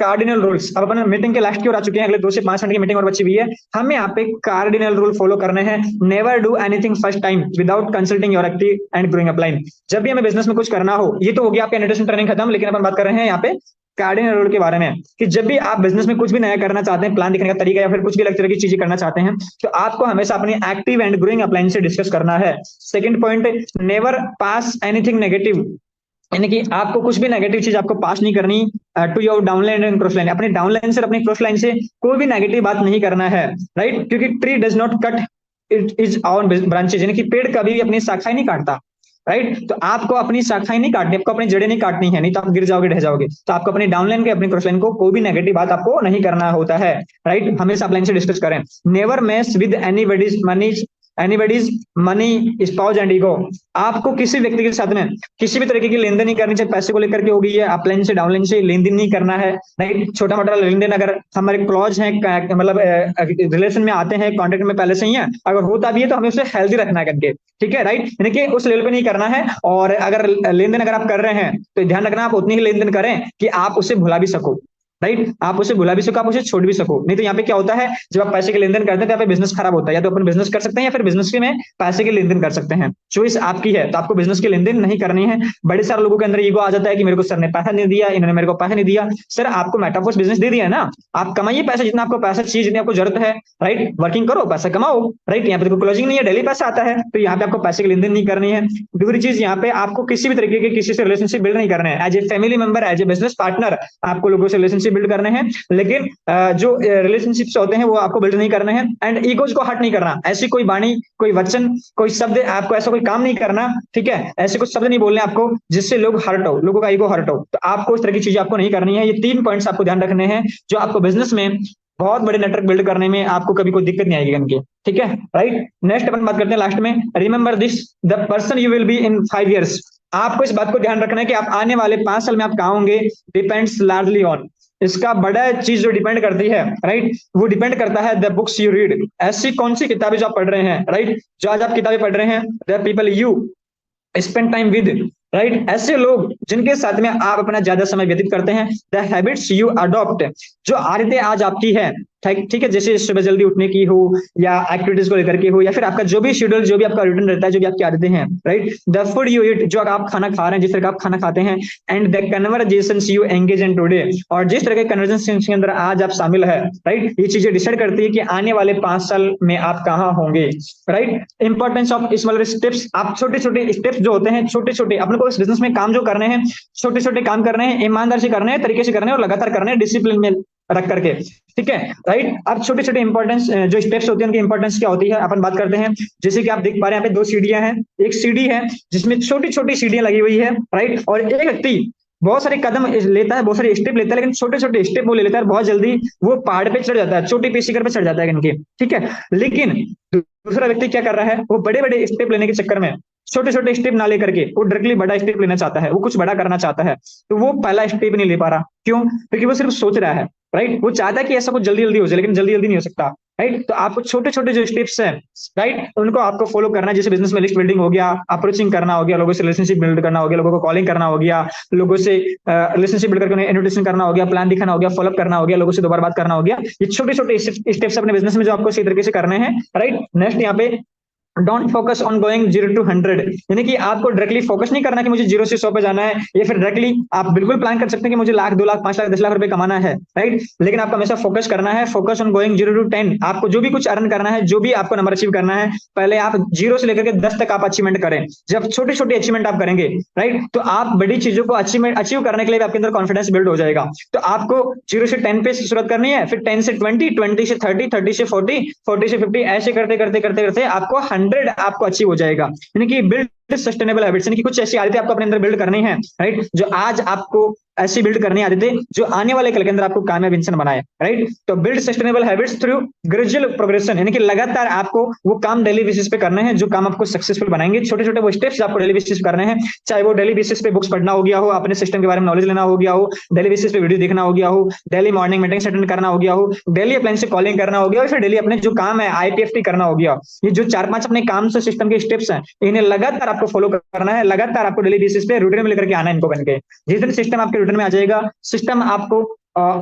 [SPEAKER 1] कार्डिनल रूल्स, अब अपन मीटिंग के लास्ट की ओर आ चुके हैं, अगले 2 से 5 मिनट की मीटिंग और बची हुई है। हमें यहाँ पे कार्डिनल रूल फॉलो करने हैं। Never do anything first time without consulting your active and growing upline. जब भी हमें बिजनेस में कुछ करना हो, ये तो हो गया आपका इन्विटेशन ट्रेनिंग खत्म, लेकिन अपन बात कर रहे हैं यहाँ पे कार्डिनल रूल के बारे में, कि जब भी आप बिजनेस में कुछ भी नया करना चाहते हैं, प्लान दिखने का तरीका या फिर कुछ भी अलग तरह की चीजें करना चाहते हैं, तो आपको हमेशा अपनी एक्टिव एंड ग्रोइंग अपलाइन से डिस्कस करना है। सेकंड पॉइंट, नेवर पास एनीथिंग नेगेटिव, यानी कि आपको कुछ भी नेगेटिव चीज आपको पास नहीं करनी to your downline and cross line. अपने डाउनलाइन से, अपनी क्रॉस लाइन से कोई भी नेगेटिव बात नहीं करना है। राइट, क्योंकि tree does not cut it is on branches, यानी कि पेड़ कभी भी अपनी शाखाएं नहीं काटता। राइट, तो आपको अपनी शाखाएं नहीं काटनी, आपको अपनी जड़ें नहीं काटनी है, नहीं तो आप गिर जाओगे, ढह जाओगे। तो आपको अपनी डाउनलाइन के, अपनी क्रॉस लाइन को कोई भी नेगेटिव बात आपको नहीं करना होता है। राइट, हमेशा अपलाइन से डिस्कस करें। Never mess with anybody's money, spouse and ego. आपको किसी व्यक्ति के साथ में किसी भी तरीके की लेन देन नहीं करनी, चाहे पैसे को लेकर के होगी, या अपलाइन से डाउनलाइन से लेन देन नहीं करना है। राइट, छोटा मोटा लेन देन अगर हमारे क्लॉज है, मतलब रिलेशन में आते हैं, कॉन्टेक्ट में पहले से ही है, अगर होता भी है तो हमें उसे हेल्दी रखना है करके। ठीक है, राइट, यानी कि उस लेवल पे नहीं करना है। और अगर लेन देन अगर आप कर रहे हैं तो ध्यान रखना आप उतनी ही लेन देन करें कि आप उसे भुला भी सको। राइट, आप उसे भुला भी सको, आप उसे छोड़ भी सको। नहीं तो यहाँ पे क्या होता है, जब आप पैसे के लेन देन करते हैं तो यहाँ पे बिजनेस खराब होता है। या तो अपन बिजनेस कर सकते हैं या फिर बिजनेस में पैसे के लेन देन कर सकते हैं, चॉइस आपकी है। तो आपको बिजनेस के लेन देन नहीं करनी है। बड़े सारे लोगों के अंदर ईगो आ जाता है कि मेरे को सर ने पैसा नहीं दिया, इन्होंने मेरे को पैसा नहीं दिया। सर, आपको मेटाफोर्स बिजनेस दे दिया है ना, आप कमाइए पैसा, जितना आपको पैसा चाहिए, जितनी आपको जरूरत है। राइट, वर्किंग करो, पैसा कमाओ। राइट, यहाँ पे तो क्लोजिंग नहीं है, डेली पैसा आता है, तो यहाँ पे आपको पैसे के लेन देन नहीं करनी है। दूसरी चीज, यहाँ पे आपको किसी भी तरीके के किसी से रिलेशनशिप बिल्ड नहीं करना है। As a family member, as a business partner, आपको लोगों से रिलेशनशिप बिल्ड करने हैं, लेकिन जो रिलेशनशिप्स होते हैं वो आपको बिल्ड नहीं करने हैं। एंड ईगोज को हर्ट नहीं करना। ऐसी कोई वाणी, कोई वचन, कोई शब्द, आपको ऐसा कोई काम नहीं करना। ठीक है, ऐसे कुछ शब्द नहीं बोलने आपको जिससे लोग हर्ट हो, लोगों का ईगो हर्ट हो। तो आपको इस तरह की चीजें आपको नहीं करनी है। ये 3 पॉइंट्स आपको ध्यान रखने हैं, जो आपको बिजनेस में बहुत बड़े नेटवर्क बिल्ड करने में आपको कभी कोई दिक्कत नहीं आएगी इनके। ठीक है, राइट। नेक्स्ट अपन बात करते हैं लास्ट में, remember this, the person you will be in 5 years। आपको इस बात को ध्यान रखना है कि आप आने वाले 5 साल में आप कहाँ होंगे, डिपेंड्स लार्जली ऑन, इसका बड़ा चीज जो डिपेंड करती है, राइट, वो डिपेंड करता है द बुक्स यू रीड। ऐसी कौन सी किताबें जो आप पढ़ रहे हैं, राइट, जो आज आप किताबें पढ़ रहे हैं, the people you spend time with, right. ऐसे लोग जिनके साथ में आप अपना ज्यादा समय व्यतीत करते हैं, द हैबिट्स यू अडॉप्ट, जो आदतें आज आपकी है, ठीक ठीक है, जैसे सुबह जल्दी उठने की हो, या एक्टिविटीज को लेकर के हो, या फिर आपका जो भी शेड्यूल, जो भी आपका रूटीन रहता है, जो भी आपकी आदतें हैं, right. The food you eat, जो आप खाना खा रहे हैं, जिस तरह का आप खाना खाते हैं, and the conversations you engage in today, और जिस तरह के कन्वर्जेशन के अंदर आज आप शामिल है, राइट, ये चीजें डिसाइड करती है कि आने वाले 5 साल में आप कहाँ होंगे, right. Importance of smaller steps, आप छोटे छोटे स्टेप्स जो होते हैं, छोटे छोटे अपने को इस बिजनेस में काम जो करने हैं, छोटे छोटे काम करने हैं, ईमानदार से करने हैं, तरीके से करने हैं, और लगातार करने हैं, डिसिप्लिन में रख करके, ठीक है, राइट। अब छोटे छोटे इंपॉर्टेंस जो स्टेप्स होते हैं, उनकी इंपॉर्टेंस क्या होती है, अपन बात करते हैं। जैसे कि आप देख पा रहे हैं, यहाँ पे 2 सीढ़ियां हैं, एक सीढ़ी है जिसमें छोटी छोटी सीढ़ियां लगी हुई है, राइट, और एक व्यक्ति बहुत सारे कदम लेता है, बहुत सारे स्टेप लेता है, लेकिन छोटे छोटे स्टेप वो ले लेता है, बहुत जल्दी वो पहाड़ पे चढ़ जाता है, छोटी पे शिखर पे चढ़ जाता है इनके, ठीक है। लेकिन दूसरा व्यक्ति क्या कर रहा है, वो बड़े बड़े स्टेप लेने के चक्कर में छोटे छोटे स्टेप ना लेकर के वो डायरेक्टली बड़ा स्टेप लेना चाहता है, वो कुछ बड़ा करना चाहता है, तो वो पहला स्टेप नहीं ले पा रहा। क्यों? क्योंकि वो सिर्फ सोच रहा है, राइट। वो चाहता है कि ऐसा कुछ जल्दी जल्दी हो जाए, लेकिन जल्दी जल्दी नहीं हो सकता, राइट। तो आपको छोटे छोटे जो स्टेप्स हैं, राइट, उनको आपको फॉलो करना है। जैसे बिजनेस में लिस्ट बिल्डिंग हो गया, अप्रोचिंग करना हो गया, लोगों से रिलेशनशिप बिल्ड करना हो गया, लोगों को कॉलिंग करना हो गया, लोगों से रिलेशनशिप बिल्ड करके उन्हें इन्विटेशन करना हो गया, प्लान दिखाना हो गया, फॉलोअप करना हो गया, लोगों से दोबारा बात करना हो गया। ये छोटे छोटे स्टेप्स अपने बिजनेस में जो आपको सही तरीके से करने हैं, राइट। नेक्स्ट यहाँ पे don't focus on going 0 to 100, यानी कि आपको डायरेक्टली फोकस नहीं करना कि मुझे 0 से 100 पे जाना है, या फिर डायरेक्टली आप बिल्कुल प्लान कर सकते हैं कि मुझे 1 लाख 2 लाख 5 लाख 10 लाख रुपए कमाना है, राइट। लेकिन आपको हमेशा फोकस करना है, फोकस ऑन गोइंग 0 to 10। आपको जो भी कुछ अर्न करना है, जो भी आपको नंबर अचीव करना है, पहले आप 0 से लेकर के 10 तक आप अचीवमेंट करें। जब छोटी छोटी अचीवमेंट आप करेंगे, राइट, तो आप बड़ी चीजों को अचीव करने के लिए आपके अंदर कॉन्फिडेंस बिल्ड हो जाएगा। तो आपको 0 से 10 पे शुरुआत करनी है, फिर 10 से 20, 20 से 30, 30 से 40, 40 से 50, ऐसे करते करते करते करते आपको 100 आपको अचीव हो जाएगा। यानी कि बिल्ड सस्टेनेबल हैबिट्स, यानी कि कुछ ऐसी आदतें आपको अपने अंदर बिल्ड करनी है, राइट, जो आज आपको ऐसी बिल्ड करनी आदतें जो आने वाले कल के अंदर आपको कामयाब इंसान बनाए, राइट। तो build sustainable habits through gradual progression, यानी कि लगातार आपको वो काम डेली बेसिस पे करने हैं जो काम आपको सक्सेसफुल बनाएंगे। छोटे छोटे वो स्टेप्स आपको डेली बेसिस पे करने हैं, चाहे वो डेली बेसिस पे बुक्स पढ़ना हो गया हो, अपने सिस्टम के बारे में नॉलेज लेना हो गया हो, डेली बेसिस पे वीडियो देखना हो गया हो, डेली मॉर्निंग मीटिंग्स अटेंड करना हो गया हो, डेली अपने से कॉलिंग करना हो गया, और फिर डेली अपने जो काम है IPFT करना हो गया। ये जो 4-5 अपने काम से सिस्टम के स्टेप्स हैं, इन्हें लगातार आपको फॉलो करना है, लगातार आपको डेली बेसिस पे रूटीन में लेकर के आना है इनको बन के। जिस दिन सिस्टम आपके रूटीन में आ जाएगा, सिस्टम आपको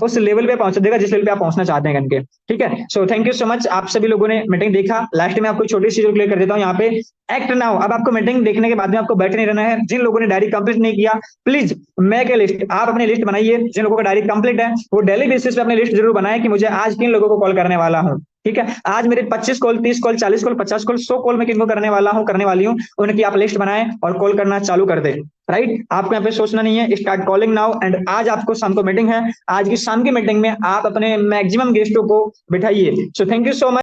[SPEAKER 1] उस लेवल पे पहुंचा देगा जिस लेवल पे आप पहुंचना चाहते हैं करके, ठीक है। सो थैंक यू सो मच, आप सभी लोगों ने मीटिंग देखा। लास्ट में आपको छोटी सी क्लियर कर देता हूँ यहाँ पे, एक्ट नाउ। अब आपको मीटिंग देखने के बाद में आपको बैठे नहीं रहना है। जिन लोगों ने डायरी कंप्लीट नहीं किया, प्लीज मेक ए लिस्ट, आप अपनी लिस्ट बनाइए। जिन लोगों का डायरी कंप्लीट है, वो डेली बेसिस पे अपनी लिस्ट जरूर बनाए कि मुझे आज किन लोगों को कॉल करने वाला हूँ, ठीक है। आज मेरे 25 call, 30 call, 40 call, 50 call, 100 call मैं किनको करने वाला हूँ, करने वाली हूँ, उनकी आप लिस्ट बनाएं और कॉल करना चालू कर दे, राइट। आपको यहाँ पे सोचना नहीं है, स्टार्ट कॉलिंग नाउ। एंड आज आपको शाम को मीटिंग है, आज की शाम की मीटिंग में आप अपने मैक्सिमम गेस्टों को बिठाइए। So thank you so much.